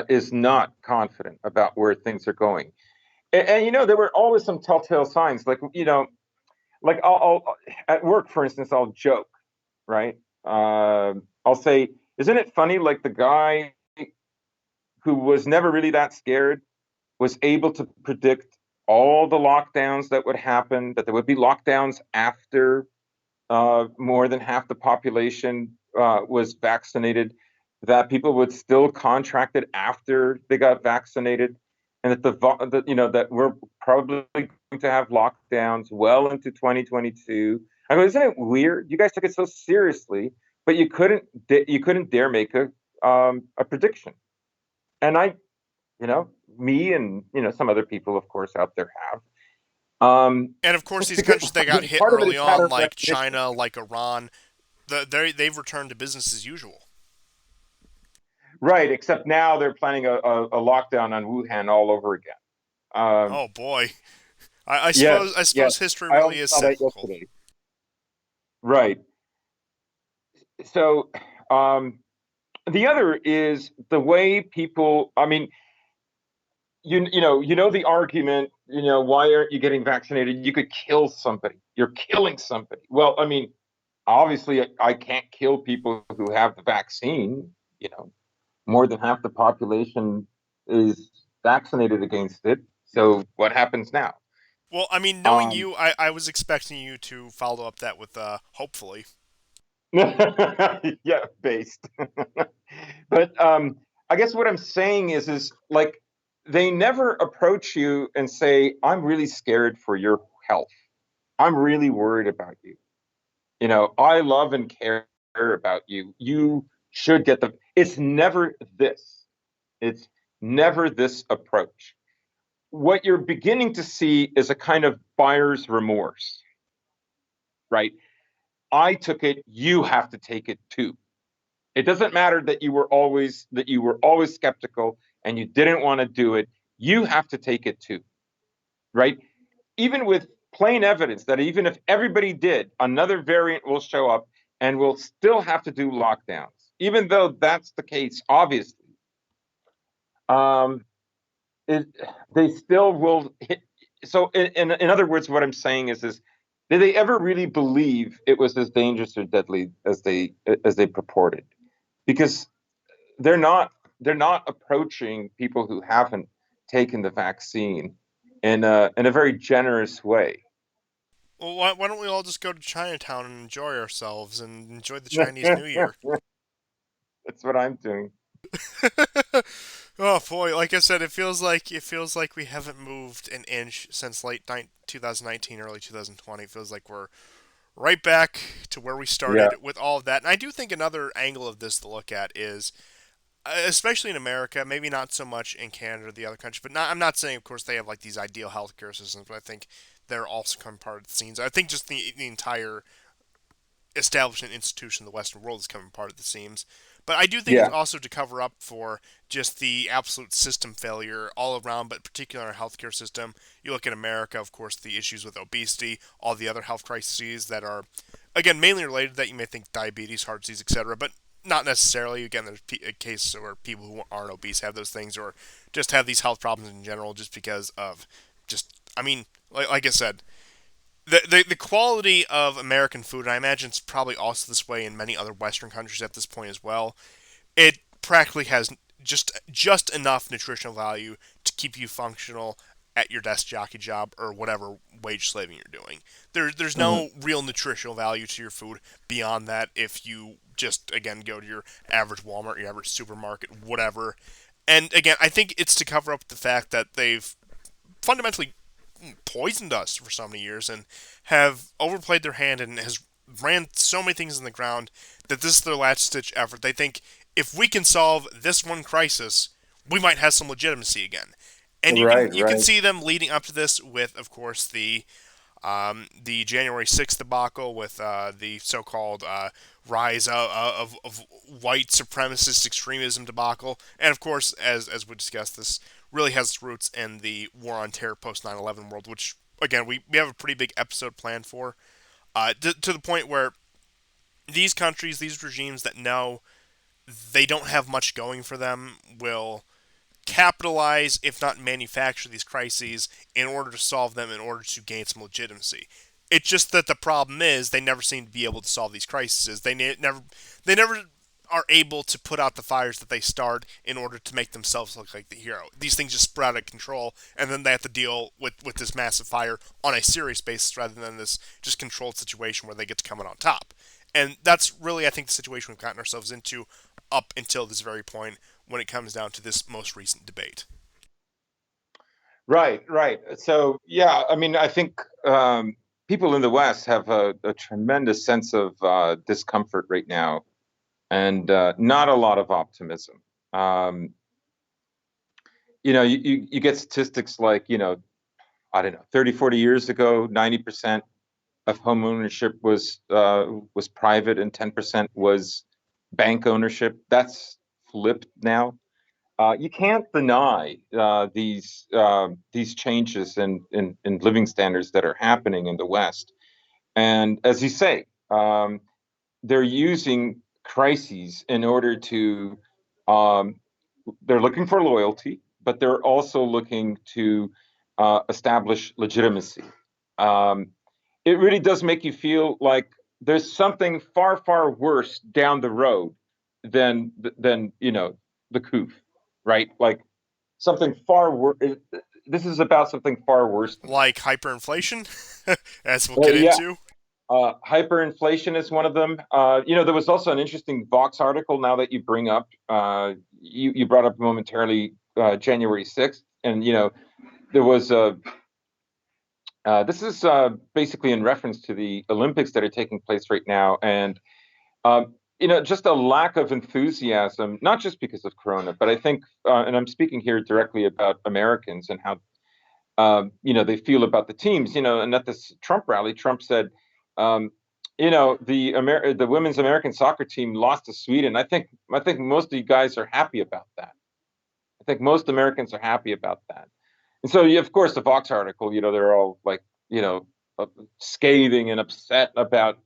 is not confident about where things are going. And there were always some telltale signs, like I'll at work, for instance, I'll joke, right? I'll say, "Isn't it funny? Like the guy who was never really that scared was able to predict all the lockdowns that would happen, that there would be lockdowns after more than half the population was vaccinated, that people would still contract it after they got vaccinated, and that that we're probably going to have lockdowns well into 2022. I mean, isn't it weird? You guys took it so seriously, but you couldn't dare make a prediction. And me and some other people, of course, out there have. And of course, Just these because countries that got hit part of it early is pattern on, like recognition. China, like Iran, they've returned to business as usual. Right, except now they're planning a lockdown on Wuhan all over again. Um, Oh boy, I suppose yes, I yes. suppose history I really only is saw that cyclical. yesterday. Right. So the other is the way people, I mean, you know the argument, why aren't you getting vaccinated? You could kill somebody. You're killing somebody. Well, I mean, obviously I can't kill people who have the vaccine, you know. More than half the population is vaccinated against it. So what happens now? Well, I mean, knowing Um, you, I was expecting you to follow up that with hopefully. yeah, based. But I guess what I'm saying is like they never approach you and say, "I'm really scared for your health. I'm really worried about you. I love and care about you. You should get the." It's never this. It's never this approach. What you're beginning to see is a kind of buyer's remorse, right? I took it, you have to take it too. It doesn't matter that you were always skeptical and you didn't want to do it. You have to take it too, right? Even with plain evidence that even if everybody did, another variant will show up and we'll still have to do lockdowns. Even though that's the case, obviously, um, it, they still will hit. So, in other words, what I'm saying is, did they ever really believe it was as dangerous or deadly as they purported? Because they're not they're not approaching people who haven't taken the vaccine in a very generous way. Well, why don't we all just go to Chinatown and enjoy ourselves and enjoy the Chinese New That's Year? what I'm doing. Oh boy, like I said, it feels like we haven't moved an inch since 2019, early 2020. It feels like we're right back to where we Yeah, started with all of that. And I do think another angle of this to look at is, especially in America, maybe not so much in Canada or the other countries, but I'm not saying, of course, they have like these ideal healthcare systems, but I think they're also coming part of the scenes. I think just the entire establishment institution of the Western world is coming part of the seams. But I do think it's yeah, also to cover up for just the absolute system failure all around, but particularly in our healthcare system. You look at America, of course, the issues with obesity, all the other health crises that are, again, mainly related to that. You may think diabetes, heart disease, etc., but not necessarily. Again, there's cases where people who aren't obese have those things, or just have these health problems in general, just because of just. I mean, like I said, the quality of American food, and I imagine it's probably also this way in many other Western countries at this point as well. It practically has just enough nutritional value to keep you functional at your desk jockey job or whatever wage slaving you're doing. There's mhm, no real nutritional value to your food beyond that if you just again go to your average Walmart, your average supermarket, whatever. And again, I think it's to cover up the fact that they've fundamentally poisoned us for so many years and have overplayed their hand and has ran so many things in the ground that this is their last stitch effort. They think if we can solve this one crisis, we might have some legitimacy again. And you can right, you can right. see them leading up to this with, of course, the January 6th debacle with the so-called rise of white supremacist extremism debacle, and of course, as we discussed, this really has its roots in the war on terror post 9/11 world, which again we have a pretty big episode planned for, to the point where these countries, these regimes that know they don't have much going for them, will capitalize, if not manufacture, these crises in order to solve them, in order to gain some legitimacy. It's just that the problem is they never seem to be able to solve these crises. They never are able to put out the fires that they start in order to make themselves look like the hero. These things just spread out of control, and then they have to deal with this massive fire on a serious basis rather than this just controlled situation where they get to come out on top. And that's really, I think, the situation we've gotten ourselves into up until this very point when it comes down to this most recent debate. Right, right. So, yeah, I mean, I think people in the West have a tremendous sense of discomfort right now and not a lot of optimism. Um, you get statistics like, I don't know, 30, 40 years ago, 90% of home ownership was private and 10% was bank ownership. That's flipped now. You can't deny these changes in living standards that are happening in the West. And as you say, they're using crises in order to they're looking for loyalty, but they're also looking to establish legitimacy. Um, it really does make you feel like there's something far, far worse down the road than the coup, right? Like something far worse. This is about something far worse than that. Like hyperinflation, as we'll get Yeah, into. hyperinflation is one of them. There was also an interesting Vox article. Now that you bring up, you brought up momentarily January 6th, and there was a. This is basically in reference to the Olympics that are taking place right now, and just a lack of enthusiasm, not just because of Corona, but I think, and I'm speaking here directly about Americans and how they feel about the teams. And at this Trump rally, Trump said, um, the women's American soccer team lost to Sweden. I think most of you guys are happy about that. I think most Americans are happy about that. And so, of course, the Vox article, they're all like, you know, scathing and upset about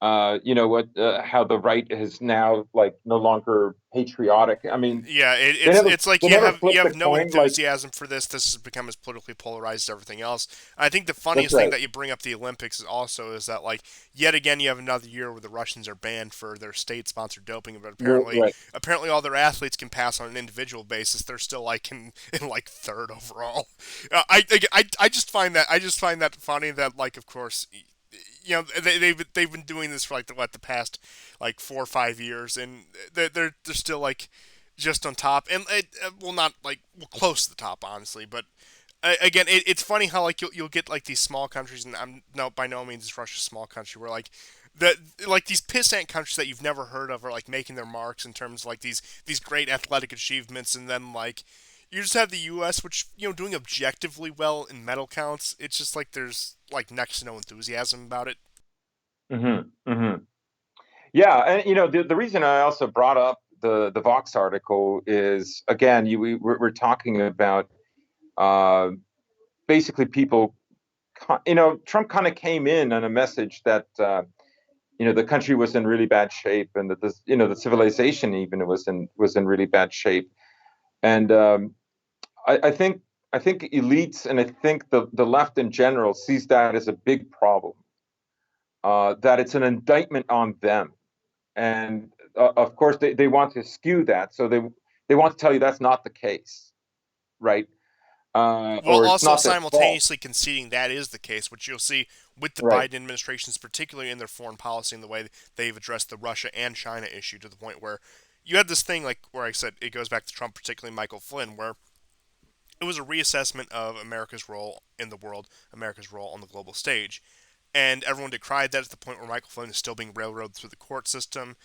how the right is now like no longer patriotic. I mean, Yeah, they never it's like they never you flipped the have no coin. Like enthusiasm for this. This has become as politically polarized as everything else. I think the that's funniest thing right. that you bring up the Olympics is also is that like yet again you have another year where the Russians are banned for their state-sponsored doping, but Right. apparently all their athletes can pass on an individual basis. They're still like in like third overall. I just find that funny that like of course they've been doing this for like the past like 4 or 5 years, and they're still like just on top, and well not like well, close to the top honestly, but again it's funny how like you'll get like these small countries, and I'm no by no means is Russia a small country where the like these pissant countries that you've never heard of are like making their marks in terms of like these great athletic achievements, and then like you just have the U.S., which doing objectively well in medal counts. It's just like there's like next to no enthusiasm about it. hmm hmm Yeah, and the reason I also brought up the Vox article is again, we're talking about uh, basically people. Trump kind of came in on a message that the country was in really bad shape, and that the civilization even was in really bad shape. And I think elites and I think the left in general sees that as a big problem. That it's an indictment on them, and of course they want to skew that, so they want to tell you that's not the case, right? While Or it's also not their fault, simultaneously conceding that is the case, which you'll see with the right? Biden administrations, particularly in their foreign policy and the way they've addressed the Russia and China issue, to the point where you had this thing like where I said it goes back to Trump, particularly Michael Flynn, where it was a reassessment of America's role in the world, America's role on the global stage. And everyone decried that at the point where Michael Flynn is still being railroaded through the court system.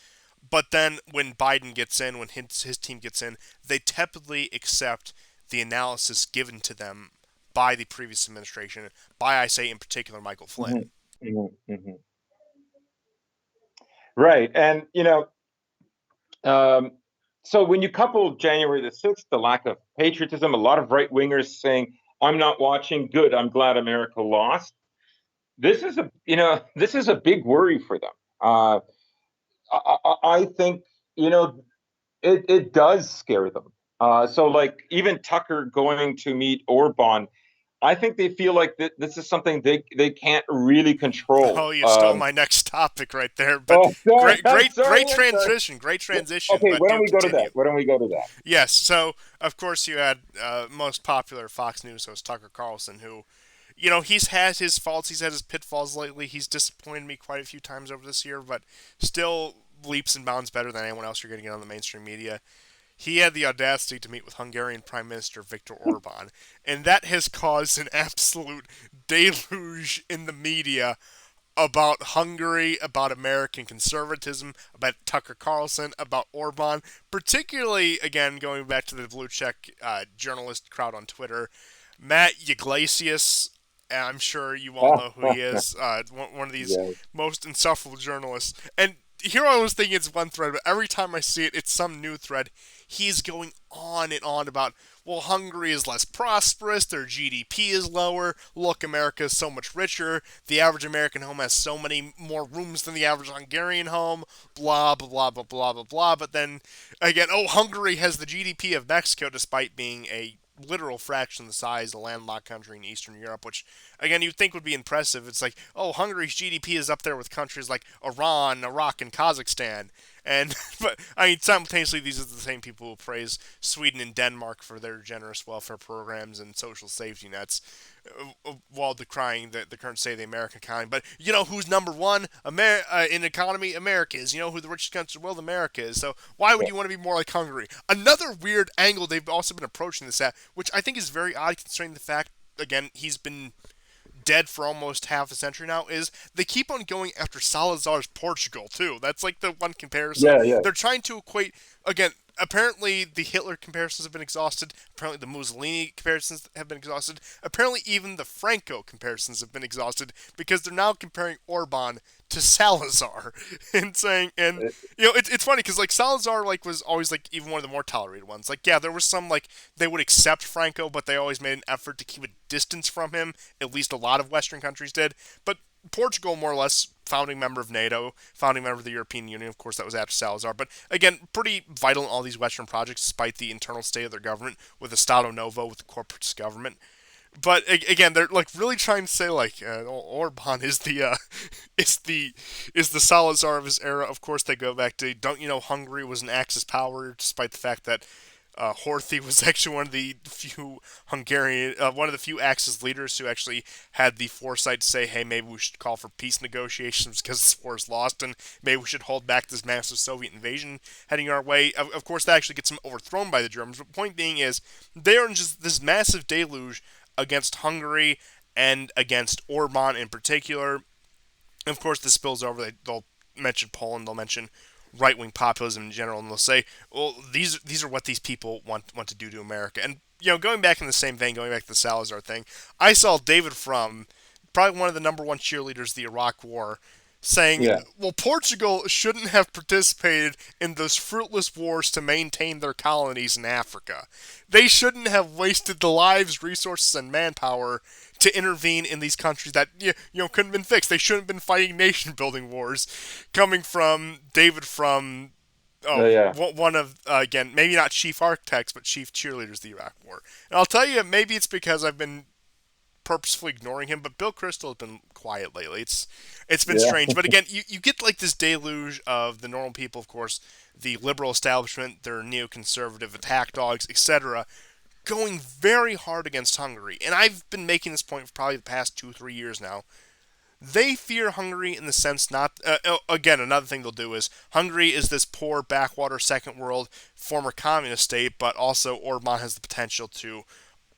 But then when Biden gets in, when his team gets in, they tepidly accept the analysis given to them by the previous administration, by, I say, in particular, Michael hmm Flynn. hmm hmm Right, and um, so when you couple January the 6th, the lack of patriotism, a lot of right wingers saying, "I'm not watching. Good. I'm glad America lost." This is a big worry for them. I think it does scare them. So like even Tucker going to meet Orban, I think they feel like this is something they can't really control. Oh, you stole my next topic right there. But Oh, sorry, great, I'm great, sorry, great I'm sorry. transition. Great transition. Okay, But why don't do we go to that? continue. Why don't we go to that? Yes. So of course you had most popular Fox News host Tucker Carlson, who, he's had his faults. He's had his pitfalls lately. He's disappointed me quite a few times over this year, but still leaps and bounds better than anyone else you're going to get on the mainstream media. He had the audacity to meet with Hungarian Prime Minister Viktor Orban, and that has caused an absolute deluge in the media about Hungary, about American conservatism, about Tucker Carlson, about Orban, particularly, again, going back to the blue check journalist crowd on Twitter, Matt Yglesias. I'm sure you all know who he is, one of these Yeah. most insufferable journalists. And here I was thinking it's one thread, but every time I see it, it's some new thread. He's going on and on about, well, Hungary is less prosperous, their GDP is lower, look, America is so much richer, the average American home has so many more rooms than the average Hungarian home, blah, blah, blah, blah, blah, blah, blah. But then, again, oh, Hungary has the GDP of Mexico despite being a literal fraction of the size of a landlocked country in Eastern Europe, which, again, you'd think would be impressive. It's like, oh, Hungary's GDP is up there with countries like Iran, Iraq, and Kazakhstan. And, but, I mean, simultaneously, these are the same people who praise Sweden and Denmark for their generous welfare programs and social safety nets, while decrying the current state of the American economy. But you know who's number one in economy? America is. You know who the richest country in the world? America is. So why would you want to be more like Hungary? Another weird angle they've also been approaching this at, which I think is very odd considering the fact, again, he's been dead for almost half a century now, is they keep on going after Salazar's Portugal too. That's like the one comparison. Yeah, yeah. They're trying to equate, again, apparently the Hitler comparisons have been exhausted. Apparently the Mussolini comparisons have been exhausted. Apparently even the Franco comparisons have been exhausted because they're now comparing Orban to Salazar and saying, and it's funny because like Salazar like was always like even one of the more tolerated ones. Like yeah, there was some like they would accept Franco, but they always made an effort to keep a distance from him. At least a lot of Western countries did. But Portugal, more or less, founding member of NATO, founding member of the European Union. Of course, that was after Salazar. But again, pretty vital in all these Western projects, despite the internal state of their government, with the Stato Novo, with the corporate government. But again, they're like really trying to say like Orban is the is the Salazar of his era. Of course, they go back to don't you know Hungary was an Axis power, despite the fact that Horthy was actually one of the few one of the few Axis leaders who actually had the foresight to say, hey, maybe we should call for peace negotiations because this war is lost, and maybe we should hold back this massive Soviet invasion heading our way. Of course, that actually gets them overthrown by the Germans. But the point being is, they are in just this massive deluge against Hungary and against Orban in particular. And of course, this spills over. They'll mention Poland. They'll mention right-wing populism in general, and they'll say, "Well, these are what these people want to do to America." And going back in the same vein, going back to the Salazar thing, I saw David Frum, probably one of the number one cheerleaders of the Iraq War, saying, Yeah. well, Portugal shouldn't have participated in those fruitless wars to maintain their colonies in Africa. They shouldn't have wasted the lives, resources, and manpower to intervene in these countries that couldn't have been fixed. They shouldn't have been fighting nation-building wars. Coming from David from Yeah. one of again maybe not chief architects but chief cheerleaders of the Iraq War. And I'll tell you, maybe it's because I've been purposefully ignoring him, but Bill Kristol has been quiet lately. It's been Yeah. strange. But again, you get like this deluge of the normal people, of course, the liberal establishment, their neoconservative attack dogs, etc., going very hard against Hungary. And I've been making this point for probably the past 2-3 years now. They fear Hungary in the sense not. Again, another thing they'll do is Hungary is this poor backwater second world former communist state, but also Orban has the potential to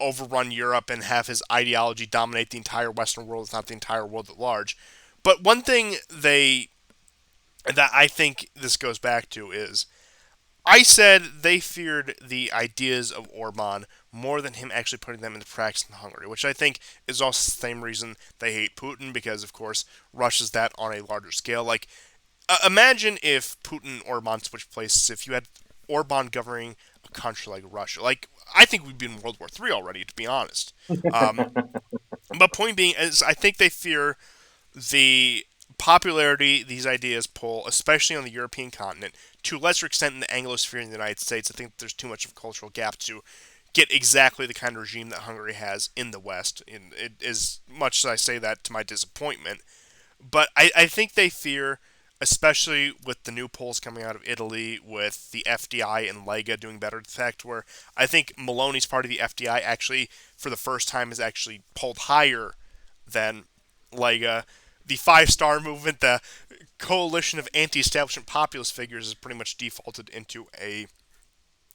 overrun Europe and have his ideology dominate the entire Western world, if not the entire world at large. But one thing that I think this goes back to is I said they feared the ideas of Orban more than him actually putting them into practice in Hungary, which I think is also the same reason they hate Putin, because, of course, Russia's that on a larger scale. Like, imagine if Putin and Orban switched places, if you had Orban governing a country like Russia. Like, I think we'd be in World War III already, to be honest. Um, but point being is, I think they fear the popularity these ideas pull, especially on the European continent, to a lesser extent in the Anglosphere in the United States. I think there's too much of a cultural gap to get exactly the kind of regime that Hungary has in the West. And it, as much as I say that to my disappointment, but I think they fear, especially with the new polls coming out of Italy, with the FDI and Lega doing better. The fact where I think Maloney's part of the FDI actually, for the first time, has actually polled higher than Lega. The Five Star Movement, the coalition of anti-establishment populist figures, is pretty much defaulted into a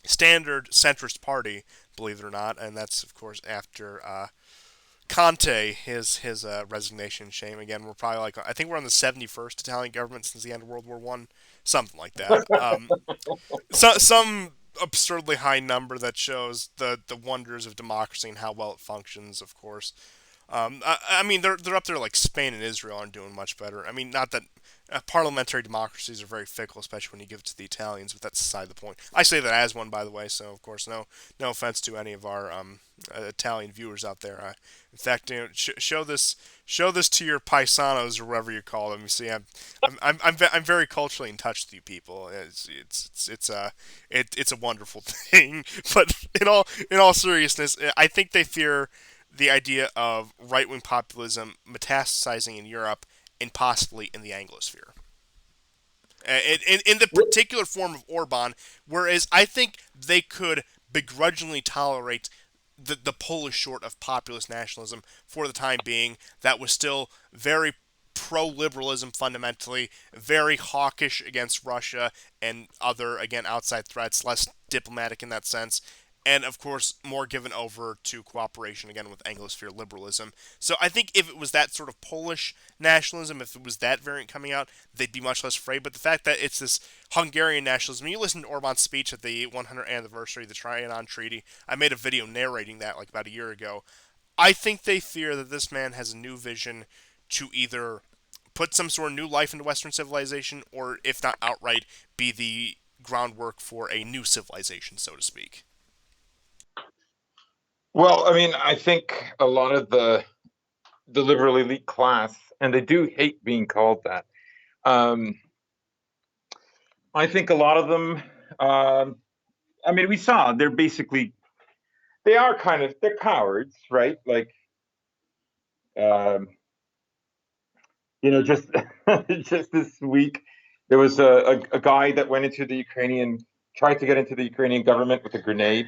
standard centrist party, believe it or not, and that's of course after Conte, his resignation. Shame again. We're probably like, I think we're on the 71st Italian government since the end of World War One, something like that. Some absurdly high number that shows the wonders of democracy and how well it functions. Of course, I mean they're up there like Spain and Israel aren't doing much better. I mean, not that parliamentary democracies are very fickle, especially when you give it to the Italians, but that's aside the point. I say that as one, by the way, so of course, no offense to any of our Italian viewers out there. In fact, show this to your paisanos or whatever you call them. You see, I'm very culturally in touch with you people. It's a wonderful thing. But in all seriousness, I think they fear the idea of right wing populism metastasizing in Europe and possibly in the Anglosphere. In the particular form of Orban, whereas I think they could begrudgingly tolerate the Polish sort of populist nationalism for the time being that was still very pro-liberalism fundamentally, very hawkish against Russia and other, again, outside threats, less diplomatic in that sense, and of course more given over to cooperation again with Anglosphere liberalism. So I think if it was that sort of Polish nationalism, if it was that variant coming out, they'd be much less afraid. But the fact that it's this Hungarian nationalism, you listen to Orban's speech at the 100th anniversary of the Trianon Treaty. I made a video narrating that like about a year ago. I think they fear that this man has a new vision to either put some sort of new life into Western civilization, or if not outright, be the groundwork for a new civilization, so to speak. Well, I mean, I think a lot of the liberal elite class, and they do hate being called that. Um, I think a lot of them. I mean, we saw they are kind of they're cowards, right? Like, um, just just this week, there was a guy that went into the Ukrainian, tried to get into the Ukrainian government with a grenade.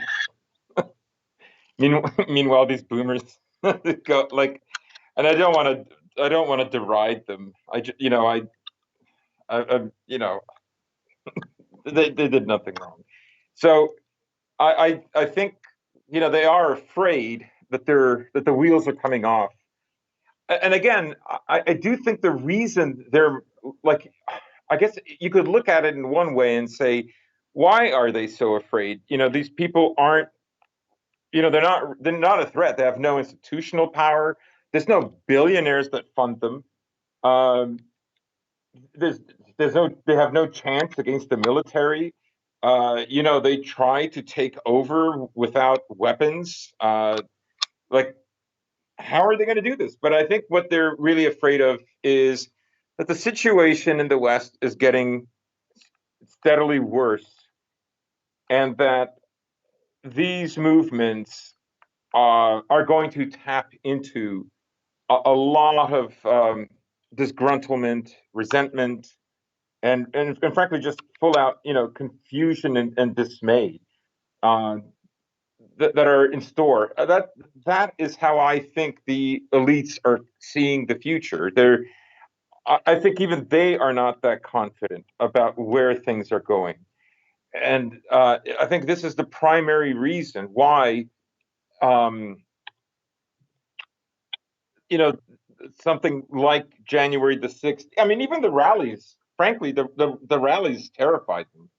Meanwhile, these boomers go like, and I don't want to deride them. I just, they did nothing wrong. So I think they are afraid that the wheels are coming off. And again, I do think the reason they're like, I guess you could look at it in one way and say, why are they so afraid? These people aren't, they're not a threat. They have no institutional power. There's no billionaires that fund them. Um, there's they have no chance against the military. They try to take over without weapons. Like, how are they going to do this? But I think what they're really afraid of is that the situation in the West is getting steadily worse, and that these movements are going to tap into a lot of disgruntlement, resentment, and frankly, just full out, confusion and dismay uh, that are in store. That is how I think the elites are seeing the future. I think even they are not that confident about where things are going, and I think this is the primary reason why, um, you know, something like January the 6th. I mean, even the rallies. Frankly, the rallies terrified them.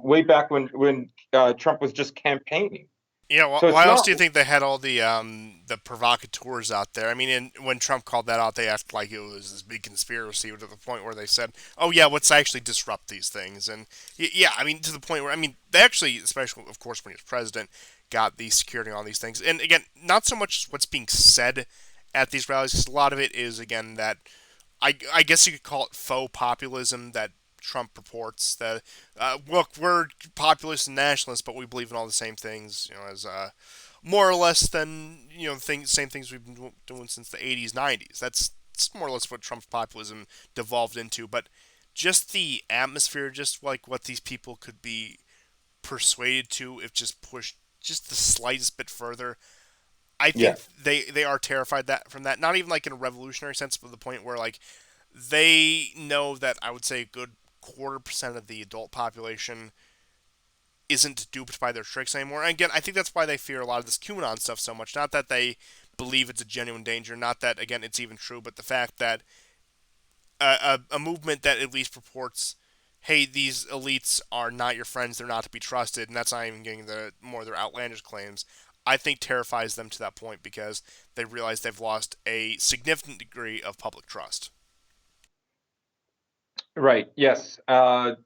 Way back when Trump was just campaigning. Yeah, So it's why else not. do you think they had all the provocateurs out there? I mean, when Trump called that out, they acted like it was this big conspiracy to the point where they said, "Oh yeah, let's actually disrupt these things." And yeah, I mean, to the point where, I mean, they actually, especially of course when he was president, got the security on all these things. And again, not so much what's being said at these rallies, 'cause a lot of it is again that I guess you could call it faux populism that Trump purports that, look, we're populist and nationalists, but we believe in all the same things, as more or less than same things we've been doing since the 80s, 90s. That's more or less what Trump's populism devolved into. But just the atmosphere, just like what these people could be persuaded to if just pushed just the slightest bit further. I Yeah. think they are terrified that from that. Not even like in a revolutionary sense, but the point where like they know that I would say a good quarter% of the adult population isn't duped by their tricks anymore. And again, I think that's why they fear a lot of this QAnon stuff so much. Not that they believe it's a genuine danger, not that again it's even true, but the fact that a movement that at least purports, hey, these elites are not your friends, they're not to be trusted, and that's not even getting the more of their outlandish claims. I think terrifies them to that point because they realize they've lost a significant degree of public trust. Right. Yes. And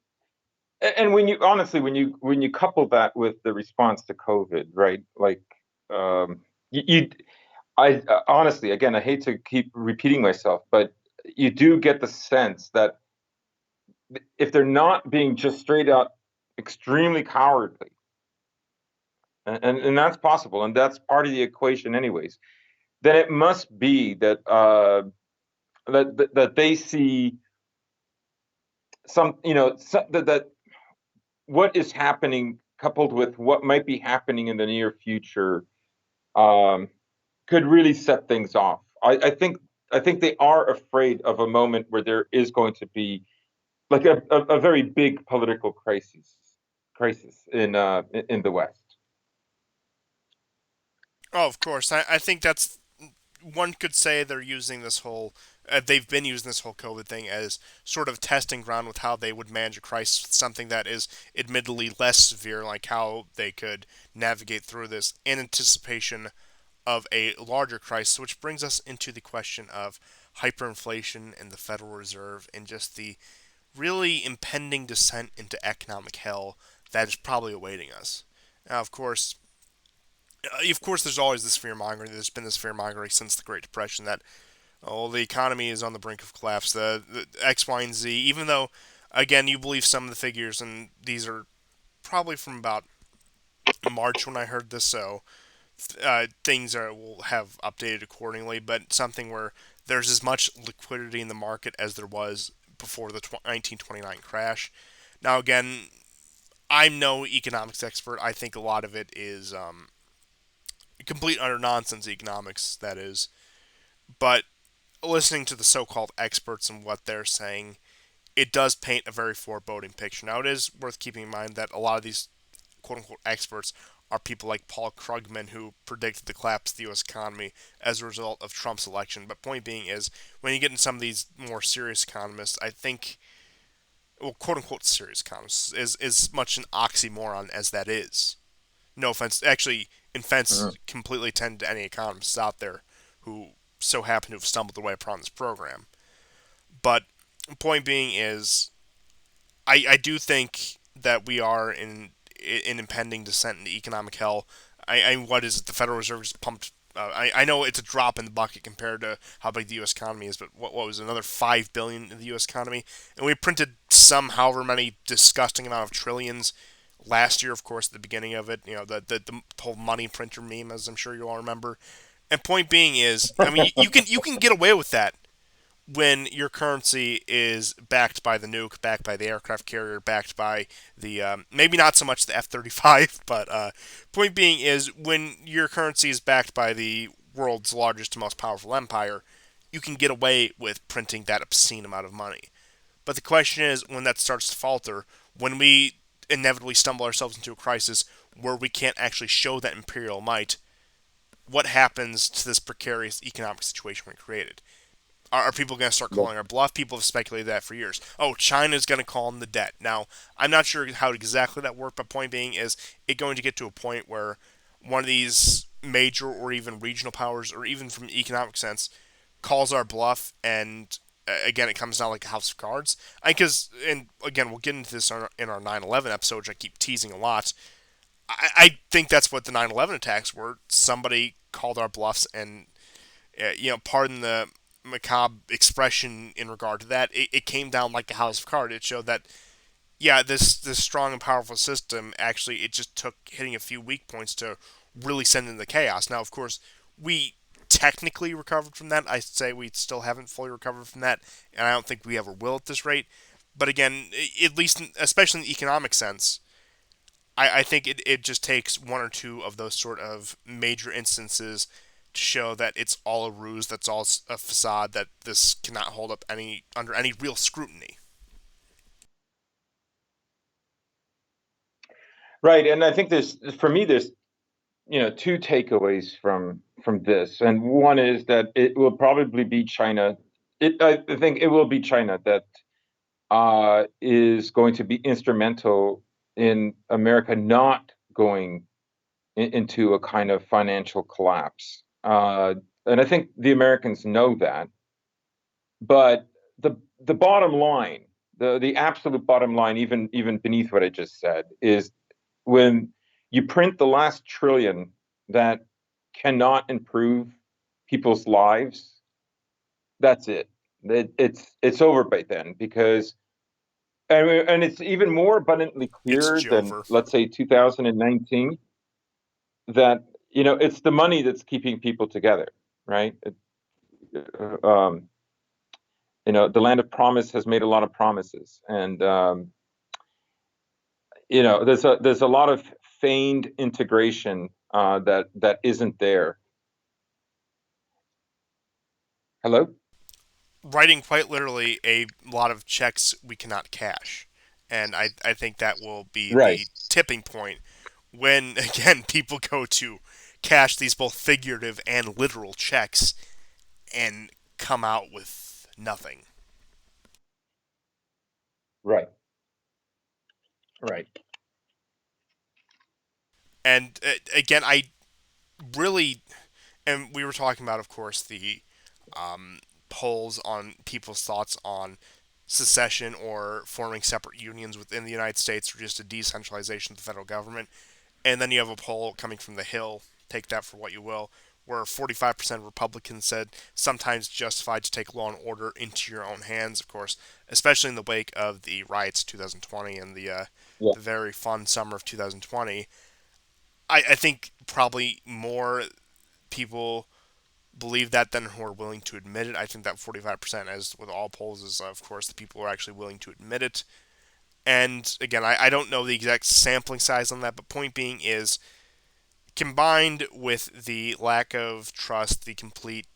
when you honestly, when you couple that with the response to COVID, right? Like, um, you I honestly, again, I hate to keep repeating myself, but you do get the sense that if they're not being just straight out extremely cowardly, and that's possible, and that's part of the equation, anyways, then it must be that that they see some, that what is happening coupled with what might be happening in the near future um, could really set things off. I think they are afraid of a moment where there is going to be like a very big political crisis in the West. Oh, of course. I think that's one could say they're using this whole they've been using this whole COVID thing as sort of testing ground with how they would manage a crisis, something that is admittedly less severe, like how they could navigate through this in anticipation of a larger crisis, which brings us into the question of hyperinflation and the Federal Reserve and just the really impending descent into economic hell that is probably awaiting us. Now, of course, there's always this fear mongering. There's been this fear mongering since the Great Depression that the economy is on the brink of collapse. The X, Y, and Z. Even though, again, you believe some of the figures, and these are probably from about March when I heard this, so things will have updated accordingly. But something where there's as much liquidity in the market as there was before the 1929 crash. Now, again, I'm no economics expert. I think a lot of it is complete utter nonsense economics, that is. But listening to the so-called experts and what they're saying, it does paint a very foreboding picture. Now, it is worth keeping in mind that a lot of these quote-unquote experts are people like Paul Krugman, who predicted the collapse of the U.S. economy as a result of Trump's election. But point being is, when you get into some of these more serious economists, I think, well, quote-unquote serious economists, is as much an oxymoron as that is. No offense, actually, offense Mhm. completely intended to any economists out there who so happen to have stumbled their way upon this program. But point being is, I do think that we are in an impending descent into economic hell. What is it? The Federal Reserve just pumped. I know it's a drop in the bucket compared to how big the U.S. economy is, but what was it, another 5 billion in the U.S. economy, and we printed some however many disgusting amount of trillions last year. Of course, at the beginning of it, the whole money printer meme, as I'm sure you all remember. And point being is, I mean, you can get away with that when your currency is backed by the nuke, backed by the aircraft carrier, backed by the maybe not so much the F-35, but point being is when your currency is backed by the world's largest and most powerful empire, you can get away with printing that obscene amount of money. But the question is, when that starts to falter, when we inevitably stumble ourselves into a crisis where we can't actually show that imperial might, what happens to this precarious economic situation we created? Are people going to start Yeah. calling our bluff? People have speculated that for years. Oh, China's going to call in the debt. Now, I'm not sure how exactly that worked, but point being is it going to get to a point where one of these major or even regional powers, or even from an economic sense, calls our bluff, and again, it comes down like a house of cards. Because, and again, we'll get into this in our 9/11 episode, which I keep teasing a lot. I think that's what the 9/11 attacks were. Somebody called our bluffs, and pardon the macabre expression in regard to that. It came down like a house of cards. It showed that yeah, this strong and powerful system actually it just took hitting a few weak points to really send in the chaos. Now, of course, we technically recovered from that. I say we still haven't fully recovered from that, and I don't think we ever will at this rate. But again, at least, especially in the economic sense, I think it just takes one or two of those sort of major instances to show that it's all a ruse, that's all a facade, that this cannot hold up any under any real scrutiny. Right, and I think there's for me there's two takeaways from this, and one is that it will probably be China. I think it will be China that is going to be instrumental in America not going into a kind of financial collapse. And I think the Americans know that. But the bottom line, the absolute bottom line, even beneath what I just said, is when you print the last trillion that cannot improve people's lives, that's it. It's over by then because and it's even more abundantly It's clear than Jover. let's say 2019 that it's the money that's keeping people together, right? Um, the land of promise has made a lot of promises, and there's a lot of feigned integration that isn't there. Hello? Writing quite literally a lot of checks we cannot cash. And I think that will be Right. the tipping point when, again, people go to cash these both figurative and literal checks and come out with nothing. Right. Right. And again, I really, and we were talking about, of course, the polls on people's thoughts on secession or forming separate unions within the United States or just a decentralization of the federal government. And then you have a poll coming from the Hill, take that for what you will, where 45% of Republicans said sometimes justified to take law and order into your own hands, of course, especially in the wake of the riots of 2020 and Yeah. the very fun summer of 2020. I think probably more people believe that than who are willing to admit it. I think that 45%, as with all polls, is of course the people who are actually willing to admit it. And again, I don't know the exact sampling size on that, but point being is combined with the lack of trust, the complete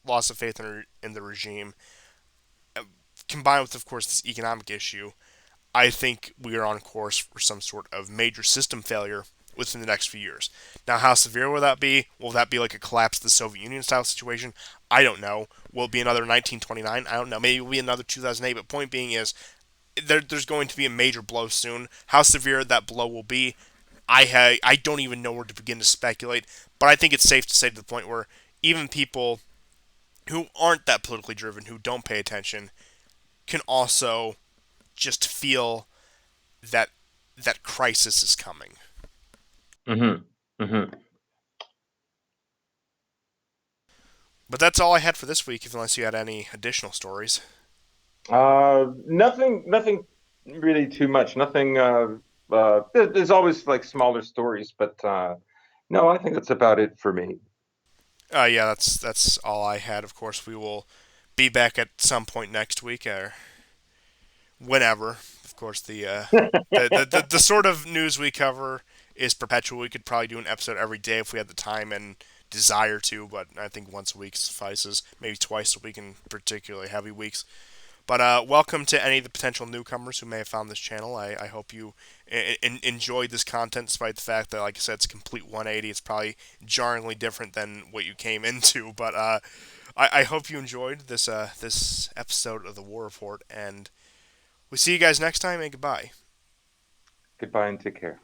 loss of faith in the regime, combined with, of course, this economic issue, I think we are on course for some sort of major system failure within the next few years. Now, how severe will that be? Will that be like a collapse of the Soviet Union style situation? I don't know. Will it be another 1929? I don't know. Maybe it will be another 2008. But point being is, there's going to be a major blow soon. How severe that blow will be, I don't even know where to begin to speculate. But I think it's safe to say to the point where even people who aren't that politically driven, who don't pay attention, can also just feel that that crisis is coming. Hmm. Hmm. But that's all I had for this week, unless you had any additional stories. Nothing really too much. Nothing. There's always like smaller stories, but no, I think that's about it for me. Yeah, that's all I had. Of course, we will be back at some point next week or whenever. Of course, the sort of news we cover is perpetual. We could probably do an episode every day if we had the time and desire to, but I think once a week suffices. Maybe twice a week in particularly heavy weeks. But welcome to any of the potential newcomers who may have found this channel. I hope you enjoyed this content, despite the fact that, like I said, it's a complete 180. It's probably jarringly different than what you came into. But I hope you enjoyed this episode of the War Report, and we'll see you guys next time. And goodbye. Goodbye and take care.